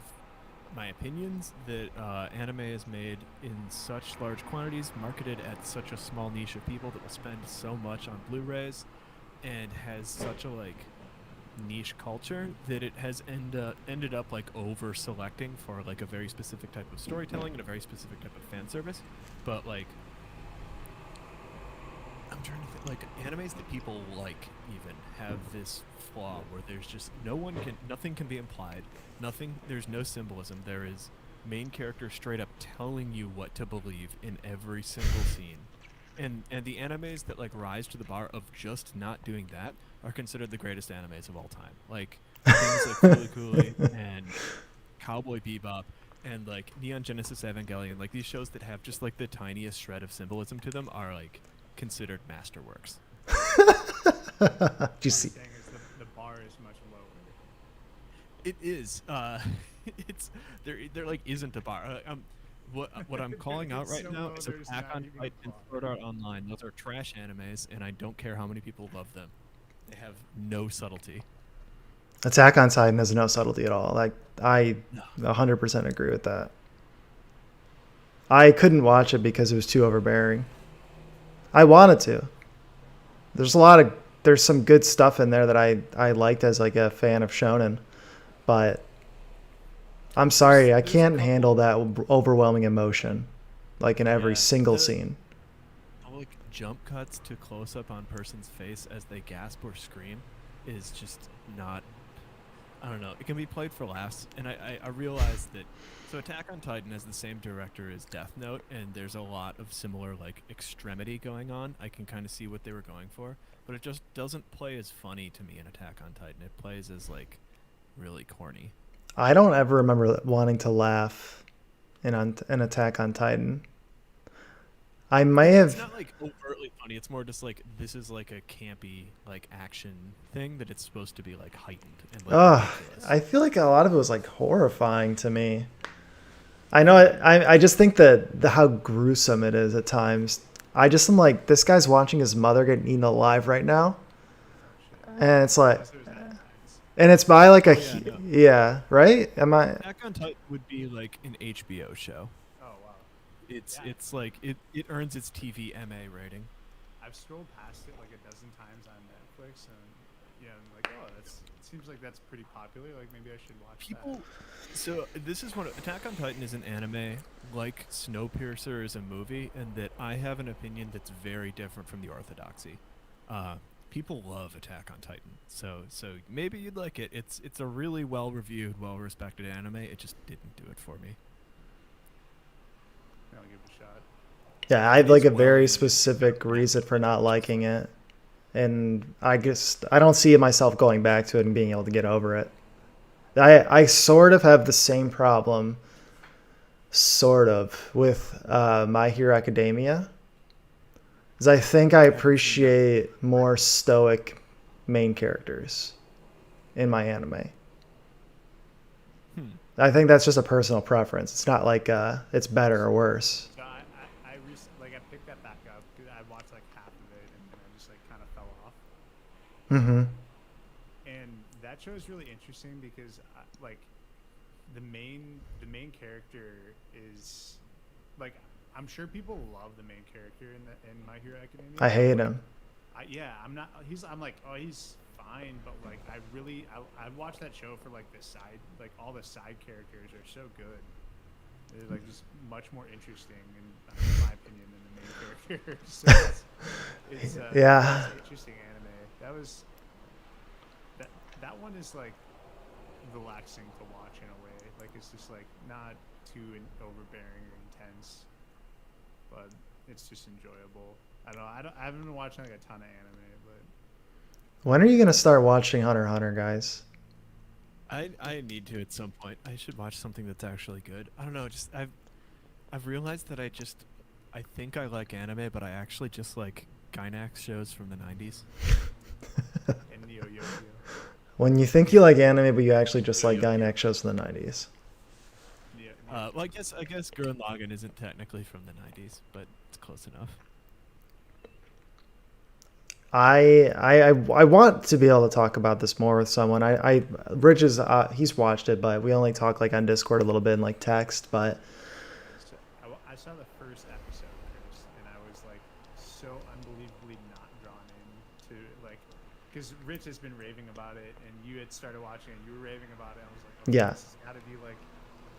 my opinions that anime is made in such large quantities, marketed at such a small niche of people that will spend so much on Blu-rays, and has such a like niche culture that it has ended up like over selecting for like a very specific type of storytelling and a very specific type of fan service. But like, I'm I'm trying to think, like animes that people like even have this flaw where there's just nothing can be implied, there's no symbolism. There is main character straight up telling you what to believe in every single scene. And the animes that like rise to the bar of just not doing that are considered the greatest animes of all time. Like things like Fooly Cooly and Cowboy Bebop and like Neon Genesis Evangelion, like these shows that have just like the tiniest shred of symbolism to them are like considered masterworks. Do you see? Thing is the bar is much lower. It is. It's there like isn't a bar. What I'm calling out It's right so now low, is there's Attack not on even a Titan and bar. Sword Art Online. Those are trash animes, and I don't care how many people love them. They have no subtlety. Attack on Titan has no subtlety at all. Like I No. 100% agree with that. I couldn't watch it because it was too overbearing. I wanted to. There's some good stuff in there that I liked as like a fan of shonen, but I'm sorry, I There's a can't couple- handle that overwhelming emotion like in every Yeah, single the- scene. Like jump cuts to close up on person's face as they gasp or scream is just not. I don't know. It can be played for laughs, and I realize that. So Attack on Titan has the same director as Death Note, and there's a lot of similar like extremity going on. I can kind of see what they were going for, but it just doesn't play as funny to me in Attack on Titan. It plays as like really corny. I don't ever remember wanting to laugh in an Attack on Titan. I may It's have. not like overtly funny. It's more just like this is like a campy like action thing that it's supposed to be like heightened and like Ugh, ridiculous. I feel like a lot of it was like horrifying to me. I know I just think that how gruesome it is at times. I just am like, this guy's watching his mother get eaten alive right now, and it's like, Unless it was that intense. and it's by like a Oh, yeah, no. yeah, right? Am I? Attack on Titan would be like an HBO show. Oh wow. It's Yeah. it's like it earns its TV MA rating. I've scrolled past it like a dozen times on Netflix, and yeah, I'm like, oh, it seems like that's pretty popular. Like maybe I should watch People. So this is Attack on Titan is an anime like Snowpiercer is a movie, and that I have an opinion that's very different from the orthodoxy. People love Attack on Titan, so maybe you'd like it. It's a really well reviewed, well respected anime. It just didn't do it for me. that. I'll give it a shot. Yeah, I had like a It's very well- specific reason for not liking it, and I guess I don't see myself going back to it and being able to get over it. I sort of have the same problem, sort of, with My Hero Academia. Because I think I appreciate more stoic main characters in my anime. Hmm. I think that's just a personal preference. It's not like it's better or worse. So I picked that back up because I watched like half of it and then I just like kind of fell off. Mm-hmm. And that show is really interesting because like the main character is like I'm sure people love the main character in My Hero Academia. I hate him. I'm not. I'm like, oh, he's fine, but like I watched that show for like all the side characters are so good. They're like just much more interesting in my opinion than the main character. So it's Yeah. it's an interesting anime. That one is like relaxing to watch in a way. Like it's just like not too overbearing or intense, but it's just enjoyable. I haven't been watching like a ton of anime, but When are you gonna start watching Hunter x Hunter, guys? I need to at some point. I should watch something that's actually good. I don't know. Just I've realized that I think I like anime, but I actually just like Gainax shows from the 90s. and Neo Yo-Yo. When you think you like anime, but you actually just like Gainax shows from the 90s. Well, I guess Gurren Lagann isn't technically from the 90s, but it's close enough. I want to be able to talk about this more with someone. Rich is he's watched it, but we only talk like on Discord a little bit in like text. But So I saw the first episode, Chris, and I was like so unbelievably not drawn in to like, because Rich has been raving about it, and you had started watching it, you were raving about it. I was like, okay, Yeah.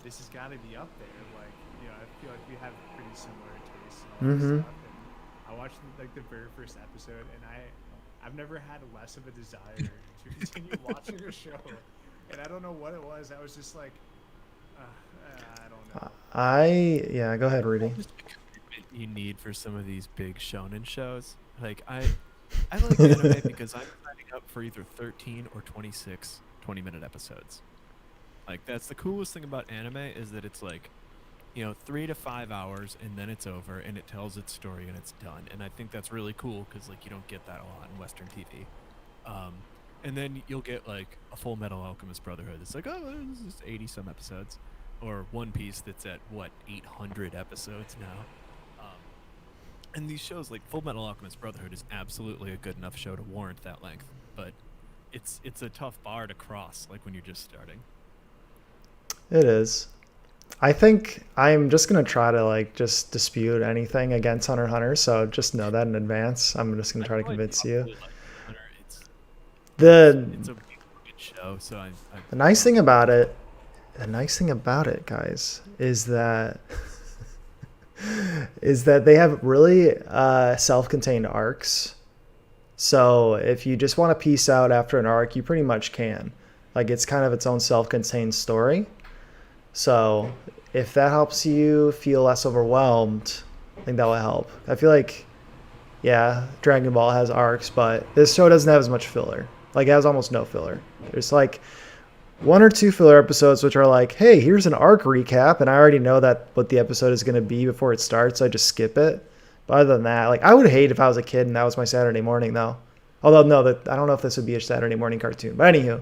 this has got to be up there. Like, I feel like we have pretty similar tastes and all that stuff. And I watched like the very first episode, and I've never had less of a desire to continue watching a show, and I don't know what it was. I was just like, I don't know. Yeah, go ahead, Rudy. Just the commitment you need for some of these big shonen shows. Like I like anime because I'm signing up for either 13 or 26 20-minute episodes. Like that's the coolest thing about anime is that it's like, 3 to 5 hours and then it's over and it tells its story and it's done. And I think that's really cool because like you don't get that a lot in Western TV. And then you'll get like a Full Metal Alchemist Brotherhood. It's like, oh, this is 80 some episodes, or One Piece that's at what 800 episodes now. And these shows like Full Metal Alchemist Brotherhood is absolutely a good enough show to warrant that length, but it's a tough bar to cross like when you're just starting. It is. I think I'm just gonna try to like just dispute anything against Hunter x Hunter, so just know that in advance. I'm just gonna try to convince you. Like Hunter. It's a really good show, so the nice thing about it, guys, is that they have really self-contained arcs. So if you just want to piece out after an arc, you pretty much can. Like it's kind of its own self-contained story. So if that helps you feel less overwhelmed, I think that will help. I feel like, yeah, Dragon Ball has arcs, but this show doesn't have as much filler. Like it has almost no filler. There's like 1 or 2 filler episodes which are like, hey, here's an arc recap, and I already know that what the episode is going to be before it starts, so I just skip it. But other than that, like I would hate if I was a kid and that was my Saturday morning though. Although no, I don't know if this would be a Saturday morning cartoon. But anywho,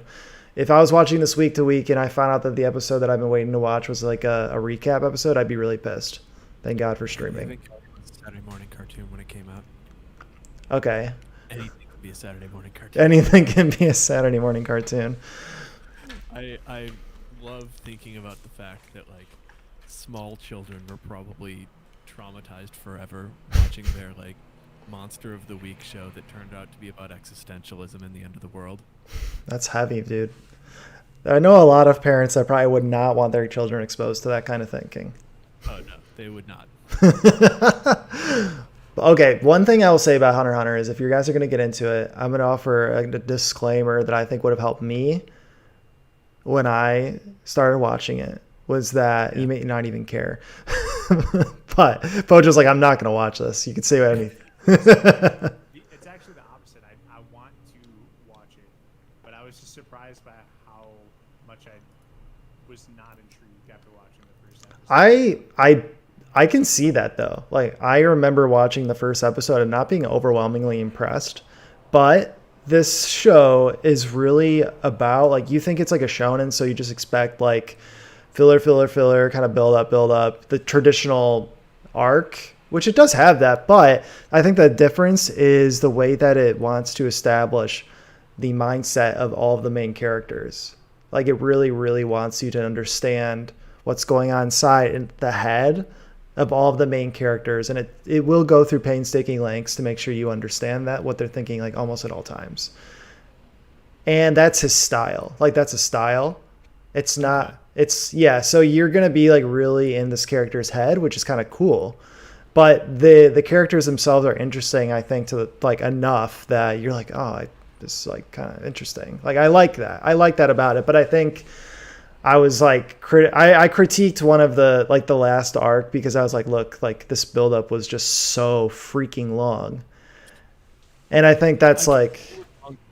if I was watching this week to week and I found out that the episode that I've been waiting to watch was like a recap episode, I'd be really pissed. Thank God for streaming. I think it was a Saturday morning cartoon when it came out. Okay. Anything could be a Saturday morning cartoon. Anything can be a Saturday morning cartoon. I love thinking about the fact that like small children were probably traumatized forever watching their like Monster of the Week show that turned out to be about existentialism and the end of the world. That's heavy, dude. I know a lot of parents that probably would not want their children exposed to that kind of thinking. Oh no, they would not. Okay, one thing I will say about Hunter x Hunter is if you guys are going to get into it, I'm going to offer a disclaimer that I think would have helped me when I started watching it, was that you may not even care. But Pojo's like, I'm not going to watch this. You can say anything. It's actually the opposite. I want to watch it, but I was just surprised by how much I was not intrigued after watching the first episode. I can see that though. Like I remember watching the first episode and not being overwhelmingly impressed, but this show is really about like, you think it's like a shonen, so you just expect like filler, kind of build up, the traditional arc, which it does have that, but I think the difference is the way that it wants to establish the mindset of all of the main characters. Like it really, really wants you to understand what's going on inside in the head of all of the main characters, and it will go through painstaking lengths to make sure you understand that what they're thinking like almost at all times. And that's his style. Like that's a style. It's not, it's, yeah, so you're going to be like really in this character's head, which is kind of cool. But the characters themselves are interesting, I think, to like enough that you're like, oh, this is like kind of interesting. Like I like that about it. But I think I was like, I critiqued one of the last arc because I was like, look, like this buildup was just so freaking long. And I think that's like,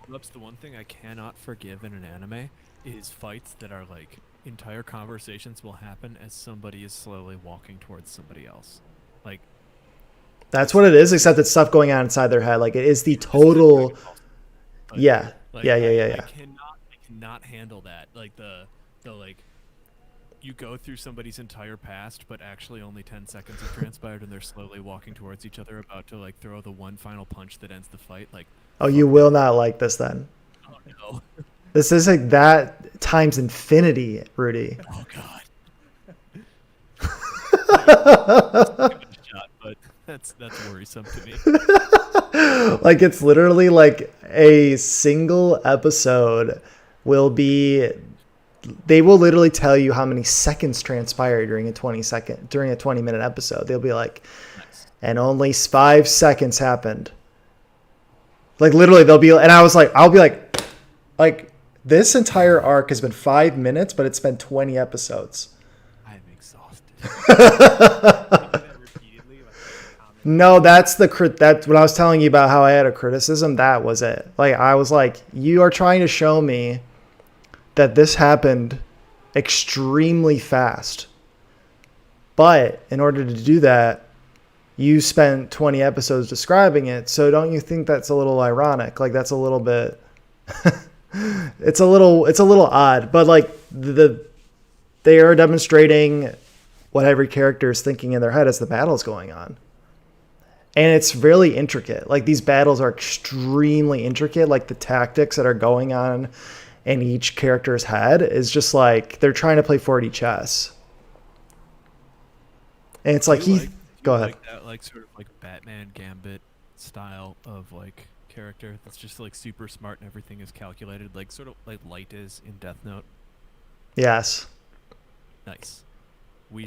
That's the one thing I cannot forgive in an anime is fights that are like entire conversations will happen as somebody is slowly walking towards somebody else. Like that's what it is, except it's stuff going on inside their head. Like it is the total. Yeah. Like, Yeah. I cannot handle that. Like the like you go through somebody's entire past, but actually only 10 seconds have transpired and they're slowly walking towards each other about to like throw the one final punch that ends the fight. Like, oh, you will not like this then. oh no. This is like that times infinity, Rudy. Oh god. Shot, but that's worrisome to me. Like it's literally like a single episode will be, they will literally tell you how many seconds transpire during a 20-minute episode. They'll be like, Nice. and only 5 seconds happened. Like literally they'll be, and I'll be like this entire arc has been 5 minutes, but it's been 20 episodes. I'm exhausted. No, that's when I was telling you about how I had a criticism, that was it. Like I was like, you are trying to show me that this happened extremely fast. But in order to do that, you spent 20 episodes describing it. So don't you think that's a little ironic? Like that's a little bit it's a little odd, but like they are demonstrating what every character is thinking in their head as the battle's going on. And it's really intricate. Like these battles are extremely intricate. Like the tactics that are going on in each character's head is just like they're trying to play 4D chess. And it's like go ahead. Like that, like sort of like Batman Gambit style of like character that's just like super smart and everything is calculated, like sort of like Light is in Death Note. Yes. Nice.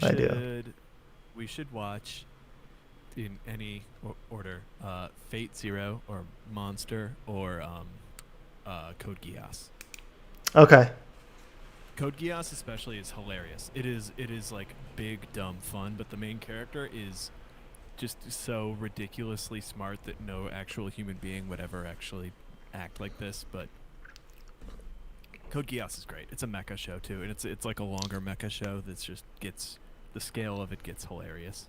I do. We should watch in any order Fate Zero or Monster or Code Geass. Okay. Code Geass especially is hilarious. It is like big dumb fun, but the main character is just so ridiculously smart that no actual human being would ever actually act like this. But Code Geass is great. It's a mecha show too, and it's like a longer mecha show that's just gets the scale of it gets hilarious.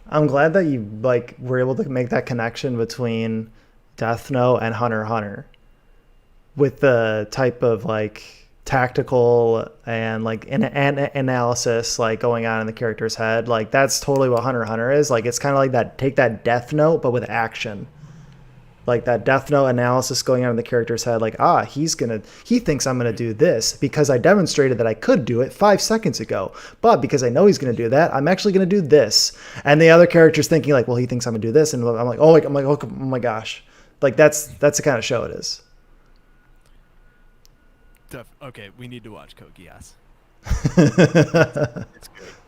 I'm glad that you like were able to make that connection between Death Note and Hunter x Hunter with the type of like tactical and like an analysis like going on in the character's head. Like that's totally what Hunter x Hunter is. Like it's kind of like that, take that Death Note but with action. Like that Death Note analysis going on in the character's head, like, he thinks I'm gonna do this because I demonstrated that I could do it 5 seconds ago. But because I know he's gonna do that, I'm actually gonna do this. And the other character's thinking like, well, he thinks I'm gonna do this, and I'm like, oh my gosh, like that's the kind of show it is. Okay, we need to watch Code Geass.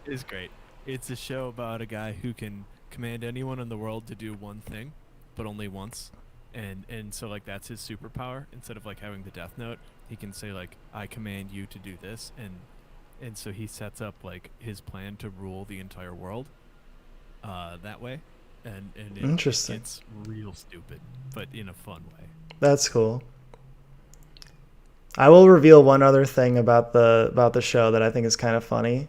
It's great. It's a show about a guy who can command anyone in the world to do one thing, but only once. And so like that's his superpower. Instead of like having the Death Note, he can say like, I command you to do this, and so he sets up like his plan to rule the entire world that way. And Interesting. It's real stupid, but in a fun way. That's cool. I will reveal one other thing about the show that I think is kind of funny,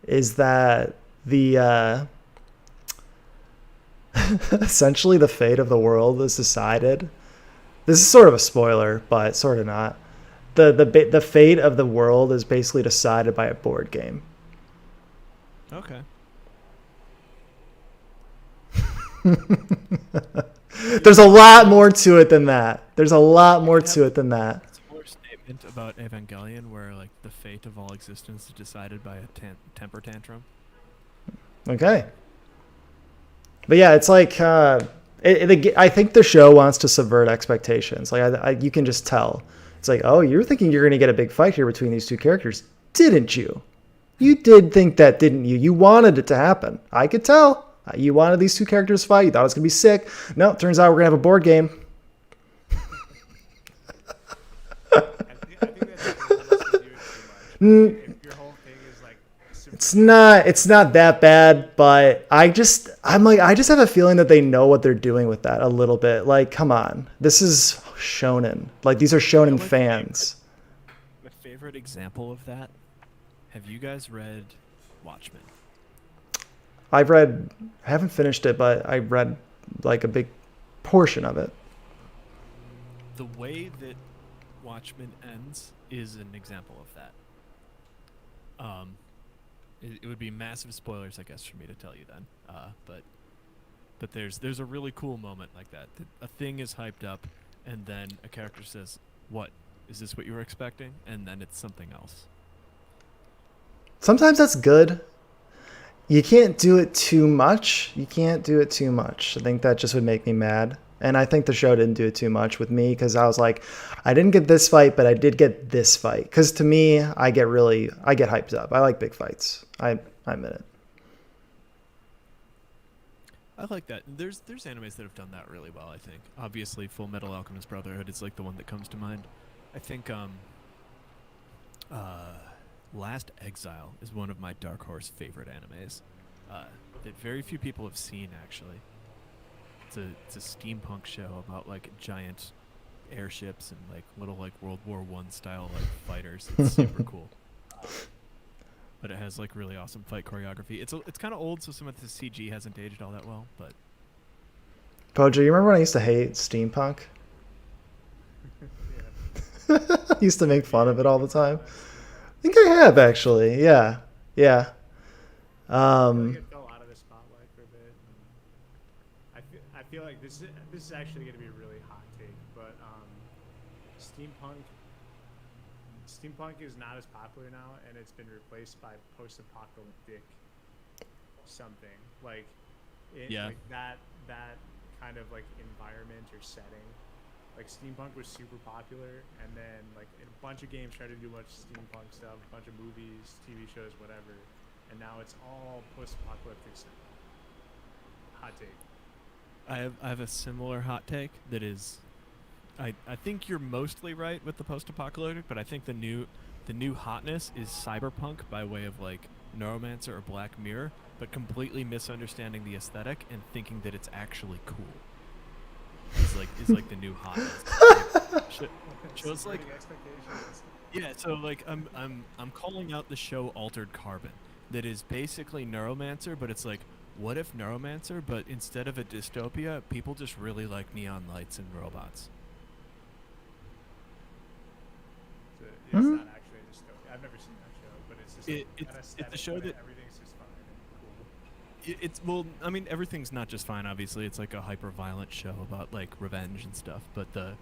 is that the essentially the fate of the world is decided. This is sort of a spoiler, but sort of not. The fate of the world is basically decided by a board game. Okay. There's a lot more to it than that. There's a lot more to it than that. Statement about Evangelion where like the fate of all existence is decided by a temper tantrum. Okay. But yeah, it's like I think the show wants to subvert expectations. Like you can just tell. It's like, oh, you're thinking you're going to get a big fight here between these two characters, didn't you? You did think that, didn't you? You wanted it to happen. I could tell. You wanted these two characters to fight. You thought it was going to be sick. No, turns out we're going to have a board game. I think that's almost to do it too much. If your whole thing is like It's not that bad, but I just have a feeling that they know what they're doing with that a little bit. Like, come on. This is shonen. Like, these are shonen fans. My favorite example of that, have you guys read Watchmen? I haven't finished it, but I read like a big portion of it. The way that Watchmen ends is an example of that. It would be massive spoilers, I guess, for me to tell you then. But there's a really cool moment like that. A thing is hyped up, and then a character says, "What? Is this what you were expecting?" And then it's something else. Sometimes that's good. You can't do it too much. I think that just would make me mad. And I think the show didn't do it too much with me, because I was like, I didn't get this fight, but I did get this fight. Because to me, I get hyped up. I like big fights. I'm in it. I like that. There's animes that have done that really well, I think. Obviously, Full Metal Alchemist Brotherhood is like the one that comes to mind. I think uh Last Exile is one of my Dark Horse favorite animes. Uh that very few people have seen actually. It's a steampunk show about like giant airships and like little like World War One style like fighters. It's super cool. But it has like really awesome fight choreography. It's kind of old, so some of the CG hasn't aged all that well. But Pojo, you remember when I used to hate steampunk? Yeah. I used to make fun of it all the time. I think I have actually. Yeah, yeah. I feel like it fell out of the spotlight for a bit. I feel like this is actually going to be a really hot take, but steampunk steampunk is not as popular now, and it's been replaced by post-apocalyptic something like yeah, like that kind of like environment or setting. Like steampunk was super popular, and then like a bunch of games tried to do a bunch of steampunk stuff, a bunch of movies, TV shows, whatever, and now it's all post-apocalyptic stuff. Hot take. I have a similar hot take that is I think you're mostly right with the post-apocalyptic, but I think the new hotness is cyberpunk by way of like Neuromancer or Black Mirror, but completely misunderstanding the aesthetic and thinking that it's actually cool. Is like the new hotness. Shows like Subverting expectations. yeah, so like I'm calling out the show Altered Carbon that is basically Neuromancer, but it's like what if Neuromancer, but instead of a dystopia, people just really like neon lights and robots. It's Hmm? not actually a dystopia. I've never seen that show, but it's just It's an it's aesthetic a show where that everything's just fun and cool. it's well, I mean everything's not just fine. Obviously, it's like a hyper violent show about like revenge and stuff, but the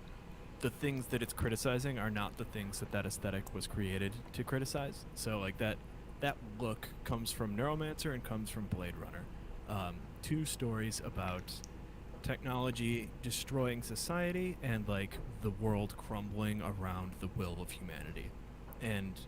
things that it's criticizing are not the things that aesthetic was created to criticize. So like that look comes from Neuromancer and comes from Blade Runner. Two stories about technology destroying society and like the world crumbling around the will of humanity. And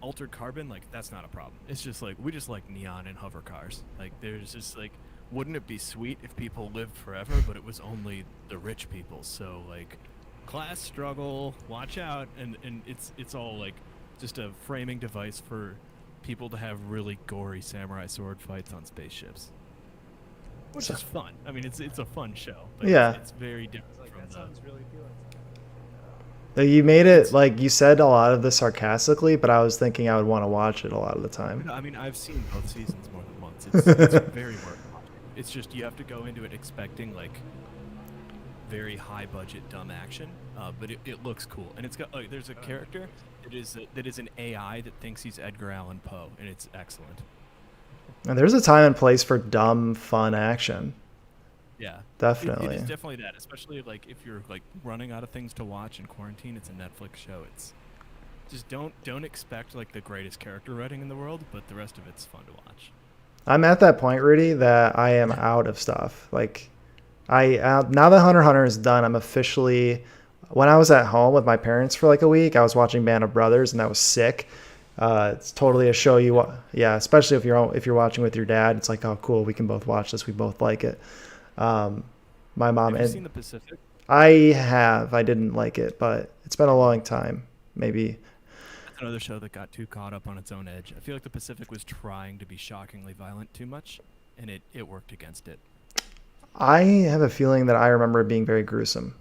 Altered Carbon, like that's not a problem. It's just like we just like neon and hover cars. Like there's just like wouldn't it be sweet if people lived forever, but it was only the rich people. So like class struggle, watch out, and it's all like just a framing device for people to have really gory samurai sword fights on spaceships. Which is fun. I mean, it's a fun show, but Yeah. it's very It's different like from that the. sounds really appealing. You made it like you said a lot of this sarcastically, but I was thinking I would want to watch it a lot of the time. I mean, I've seen both seasons more than once. It's very worth watching. It's just you have to go into it expecting like very high budget dumb action, but it looks cool, and it's got there's a character that is an AI that thinks he's Edgar Allan Poe, and it's excellent. And there's a time and place for dumb, fun action. Yeah, Definitely. it is definitely that, especially like if you're like running out of things to watch in quarantine. It's a Netflix show. It's just don't expect like the greatest character writing in the world, but the rest of it's fun to watch. I'm at that point, Rudy, that I am out of stuff. Like, now that Hunter x Hunter is done, I'm officially. When I was at home with my parents for like a week, I was watching Band of Brothers, and I was sick. It's totally a show yeah, especially if you're watching with your dad. It's like, oh, cool, we can both watch this. We both like it. My mom Have you and seen The Pacific? I have. I didn't like it, but it's been a long time. Maybe. That's another show that got too caught up on its own edge. I feel like The Pacific was trying to be shockingly violent too much, and it worked against it. I have a feeling that I remember it being very gruesome.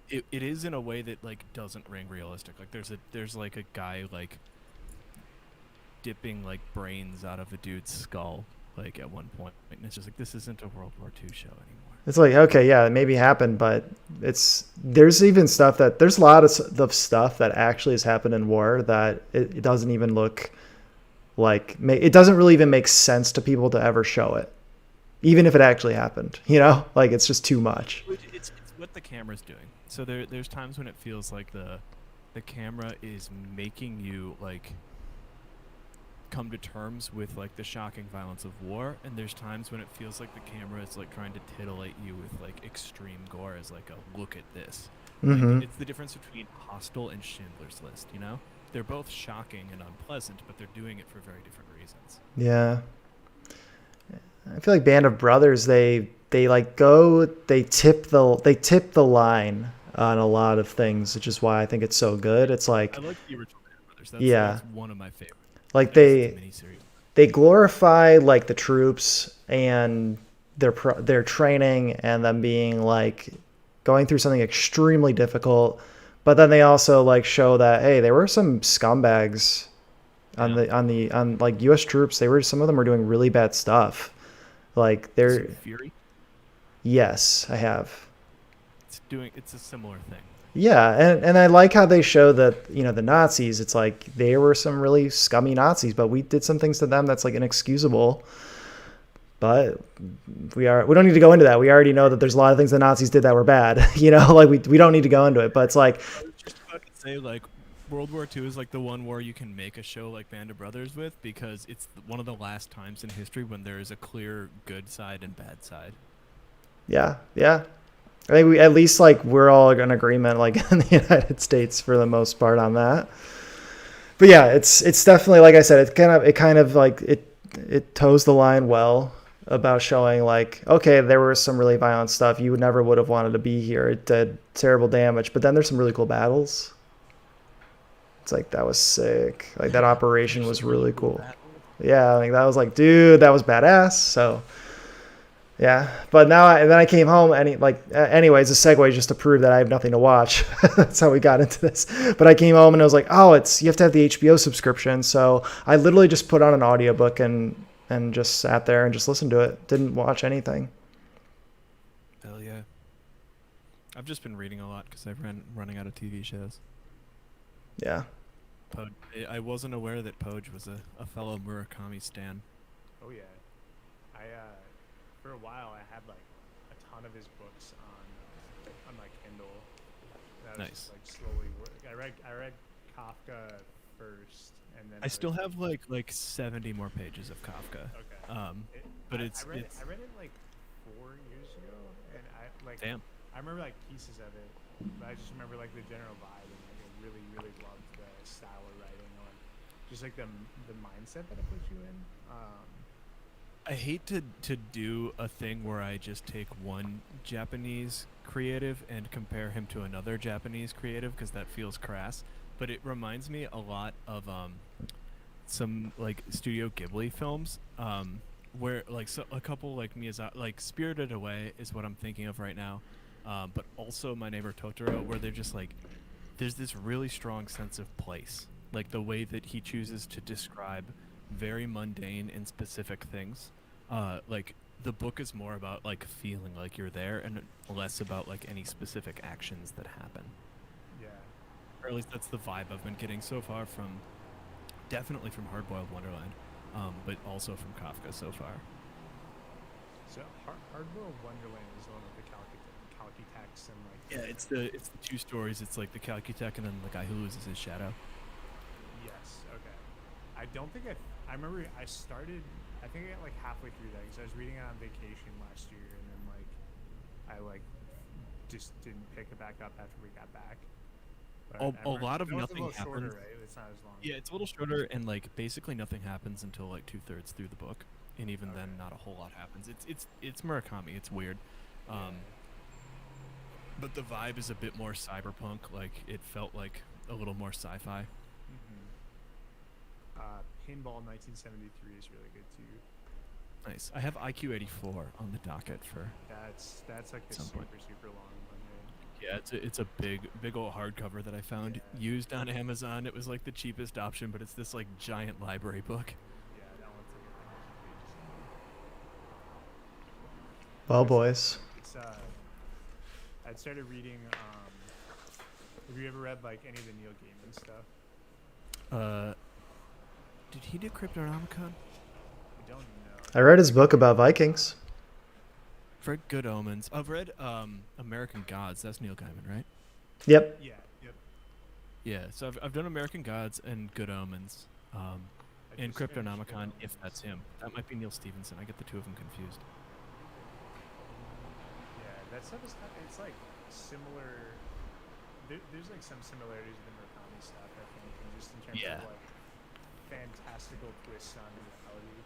It is in a way that like doesn't ring realistic. Like there's like a guy like dipping like brains out of a dude's skull like at one point, and it's just like this isn't a World War II show anymore. It's like, okay, yeah, it maybe happened, but there's even stuff there's a lot of stuff that actually has happened in war that it doesn't even look like, it doesn't really even make sense to people to ever show it, even if it actually happened, like it's just too much. It's what the camera's doing. So there's times when it feels like the camera is making you like come to terms with like the shocking violence of war, and there's times when it feels like the camera is like trying to titillate you with like extreme gore as like a look at this. Hmm. Like, it's the difference between Hostel and Schindler's List. They're both shocking and unpleasant, but they're doing it for very different reasons. Yeah. I feel like Band of Brothers, they like go, they tip the line on a lot of things, which is why I think it's so good. It's I like, like the original Band of Brothers. yeah, That's one of my favorites. like I guess it's a they miniseries. they glorify like the troops and their training and them being like going through something extremely difficult, but then they also like show that hey, there were some scumbags on Yeah. on like U.S. troops. They were, some of them were doing really bad stuff. Like Have you seen they're, Fury? yes, I have. It's a similar thing. Yeah, and I like how they show that, you know, the Nazis, it's like they were some really scummy Nazis, but we did some things to them that's like inexcusable. But we don't need to go into that. We already know that there's a lot of things the Nazis did that were bad. You know, like we don't need to go into it. But it's like, I was just about to say, like, World War II is like the one war you can make a show like Band of Brothers with, because it's one of the last times in history when there is a clear good side and bad side. yeah, yeah. I think we at least like we're all in agreement, like in the United States for the most part on that. But yeah, it's definitely, like I said, it kind of like it toes the line well about showing like, okay, there was some really violent stuff. You never would have wanted to be here. It did terrible damage, but then there's some really cool battles. It's like that was sick. Like that operation There's was some really really cool cool. battles. Yeah, like that was like, dude, that was badass. So yeah, but now and then I came home and anyways, a segue just to prove that I have nothing to watch. That's how we got into this. But I came home and I was like, oh, it's, you have to have the HBO subscription. So I literally just put on an audiobook and just sat there and just listened to it. Didn't watch anything. Hell yeah. I've just been reading a lot because I've running out of TV shows. Yeah. I wasn't aware that Poge was a fellow Murakami stan. Oh yeah, I for a while I had like a ton of his books on my Kindle. And I was Nice. just like slowly I read Kafka first, and then I still have like 70 more pages of Kafka. okay. But I it's read it like 4 years ago, and damn. I remember like pieces of it, but I just remember like the general vibe, and like I really loved the style of writing, or just like the mindset that it puts you in. I hate to do a thing where I just take one Japanese creative and compare him to another Japanese creative, because that feels crass. But it reminds me a lot of some like Studio Ghibli films, where like a couple like Miyazaki, like Spirited Away is what I'm thinking of right now, but also My Neighbor Totoro, where they're just like, there's this really strong sense of place, like the way that he chooses to describe very mundane and specific things. Like the book is more about like feeling like you're there and less about like any specific actions that happen. Yeah. Or at least that's the vibe I've been getting so far from, definitely from Hardboiled Wonderland, but also from Kafka so far. So Hardboiled Wonderland is the one with the Calcitex and like. Yeah, it's the two stories. It's like the Calcutech and then the guy who loses his shadow. Yes. Okay. I don't think I remember I started. I think I got like halfway through that because I was reading it on vacation last year, and then like I like just didn't pick it back up after we got back. But A lot of that one's nothing a little shorter, happens. right? It's not as long. Yeah, it's a little shorter, and like basically nothing happens until like 2/3 through the book, and even then, Okay. not a whole lot happens. It's Murakami. It's weird, but the vibe is a bit more cyberpunk. Like it felt like a little more sci-fi. Pinball 1973 is really good too. Nice. I have IQ 84 on the docket for. That's like the Some point. super long one. Right? Yeah, it's a big old hardcover that I found Yeah. used on Amazon. It was like the cheapest option, but it's this like giant library book. Yeah, that one's like 1,000 pages. Well, boys. It's I'd started reading. Have you ever read like any of the Neil Gaiman stuff? Did he do Cryptonomicon? I don't know. I read his book about Vikings. I've read Good Omens. I've read American Gods. That's Neil Gaiman, right? Yep. Yeah. Yep. Yeah. So I've done American Gods and Good Omens, I and just finished Good Cryptonomicon, if Omens. that's him. That might be Neil Stevenson. I get the two of them confused. Yeah, that stuff is it's like similar. There's like some similarities with the Murakami stuff, I think, and just in terms Yeah. of like fantastical twists on reality.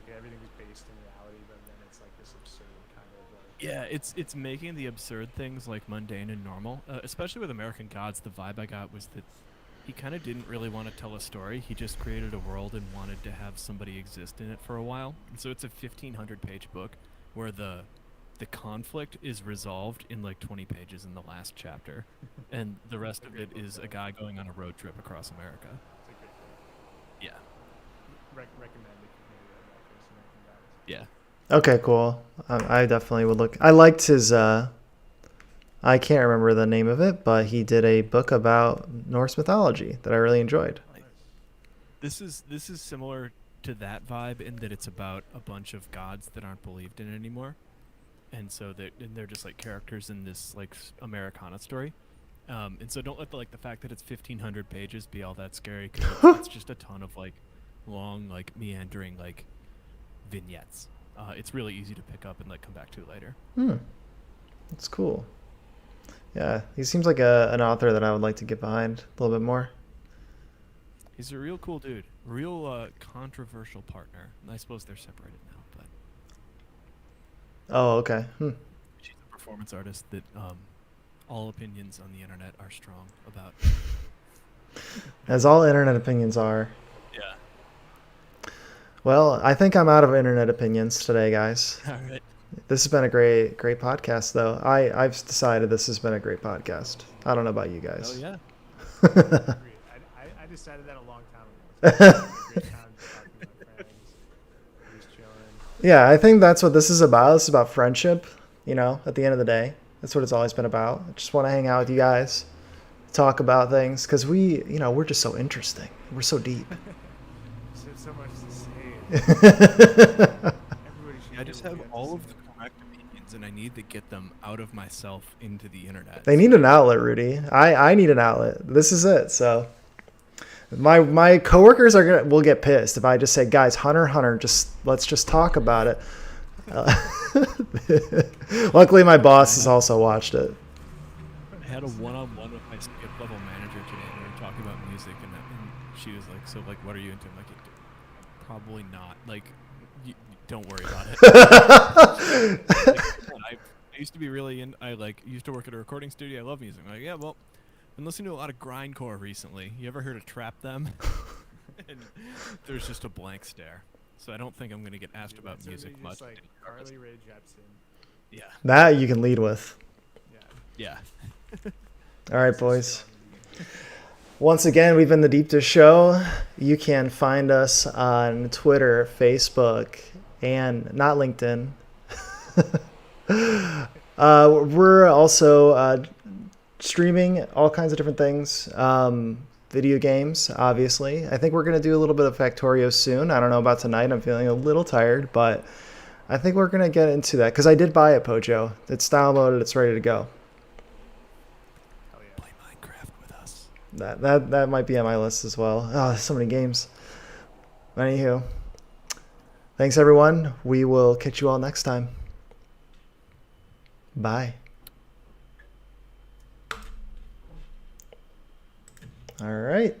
Like everything's based in reality, but then it's like this absurd kind of like. Yeah, it's making the absurd things like mundane and normal. Especially with American Gods, the vibe I got was that he kind of didn't really want to tell a story. He just created a world and wanted to have somebody exist in it for a while. And so it's a 1,500-page book where the conflict is resolved in like 20 pages in the last chapter, and the rest of it is a guy going on a road trip across America. It's a great book. Yeah. Recommend if you've maybe read that first American Gods. Yeah. Okay, cool. I definitely would look. I liked his. I can't remember the name of it, but he did a book about Norse mythology that I really enjoyed. This is similar to that vibe in that it's about a bunch of gods that aren't believed in anymore, and so they're just like characters in this like Americana story. And so don't let the fact that it's 1,500 pages be all that scary, because it's just a ton of like long, like meandering like vignettes. It's really easy to pick up and like come back to later. That's cool. Yeah, he seems like an author that I would like to get behind a little bit more. He's a real cool dude, real controversial partner. And I suppose they're separated now, but Oh, okay. she's a performance artist that all opinions on the internet are strong about. As all internet opinions are. Yeah. Well, I think I'm out of internet opinions today, guys. All right. This has been a great podcast, though. I've decided this has been a great podcast. I don't know about you guys. Oh yeah. Agreed. I decided that a long time ago. It's a great time talking to my friends, just chilling. Yeah, I think that's what this is about. This is about friendship, at the end of the day. That's what it's always been about. I just want to hang out with you guys, talk about things, because we're just so interesting. We're so deep. So much to say. Everybody should I just hear have what we all to of say. the correct opinions, and I need to get them out of myself into the internet. They need an outlet, Rudy. I need an outlet. This is it. So my coworkers will get pissed if I just say, guys, Hunter, let's just talk about it. Luckily, my boss has also watched it. I had a one-on-one with my skip level manager today, and we were talking about music, and she was like, "So, like, what are you into?" I'm like, "Probably not. Like, don't worry about it." I used to be really I used to work at a recording studio. I love music. I'm like, yeah, well, I've been listening to a lot of grindcore recently. You ever heard of Trap Them? And there's just a blank stare. So I don't think I'm gonna get asked Dude, about that's music just much. like Carly Rae Jepsen. Yeah. That you can lead with. Yeah. Yeah. All right, boys. Once again, we've been the Deep Dish Show. You can find us on Twitter, Facebook, and not LinkedIn. We're also streaming all kinds of different things. Video games, obviously. I think we're going to do a little bit of Factorio soon. I don't know about tonight. I'm feeling a little tired, but I think we're going to get into that because I did buy it, Pojo. It's downloaded. It's ready to go. Hell yeah. Play Minecraft with us. That might be on my list as well. Oh, there's so many games. Anywho, thanks, everyone. We will catch you all next time. Bye. All right.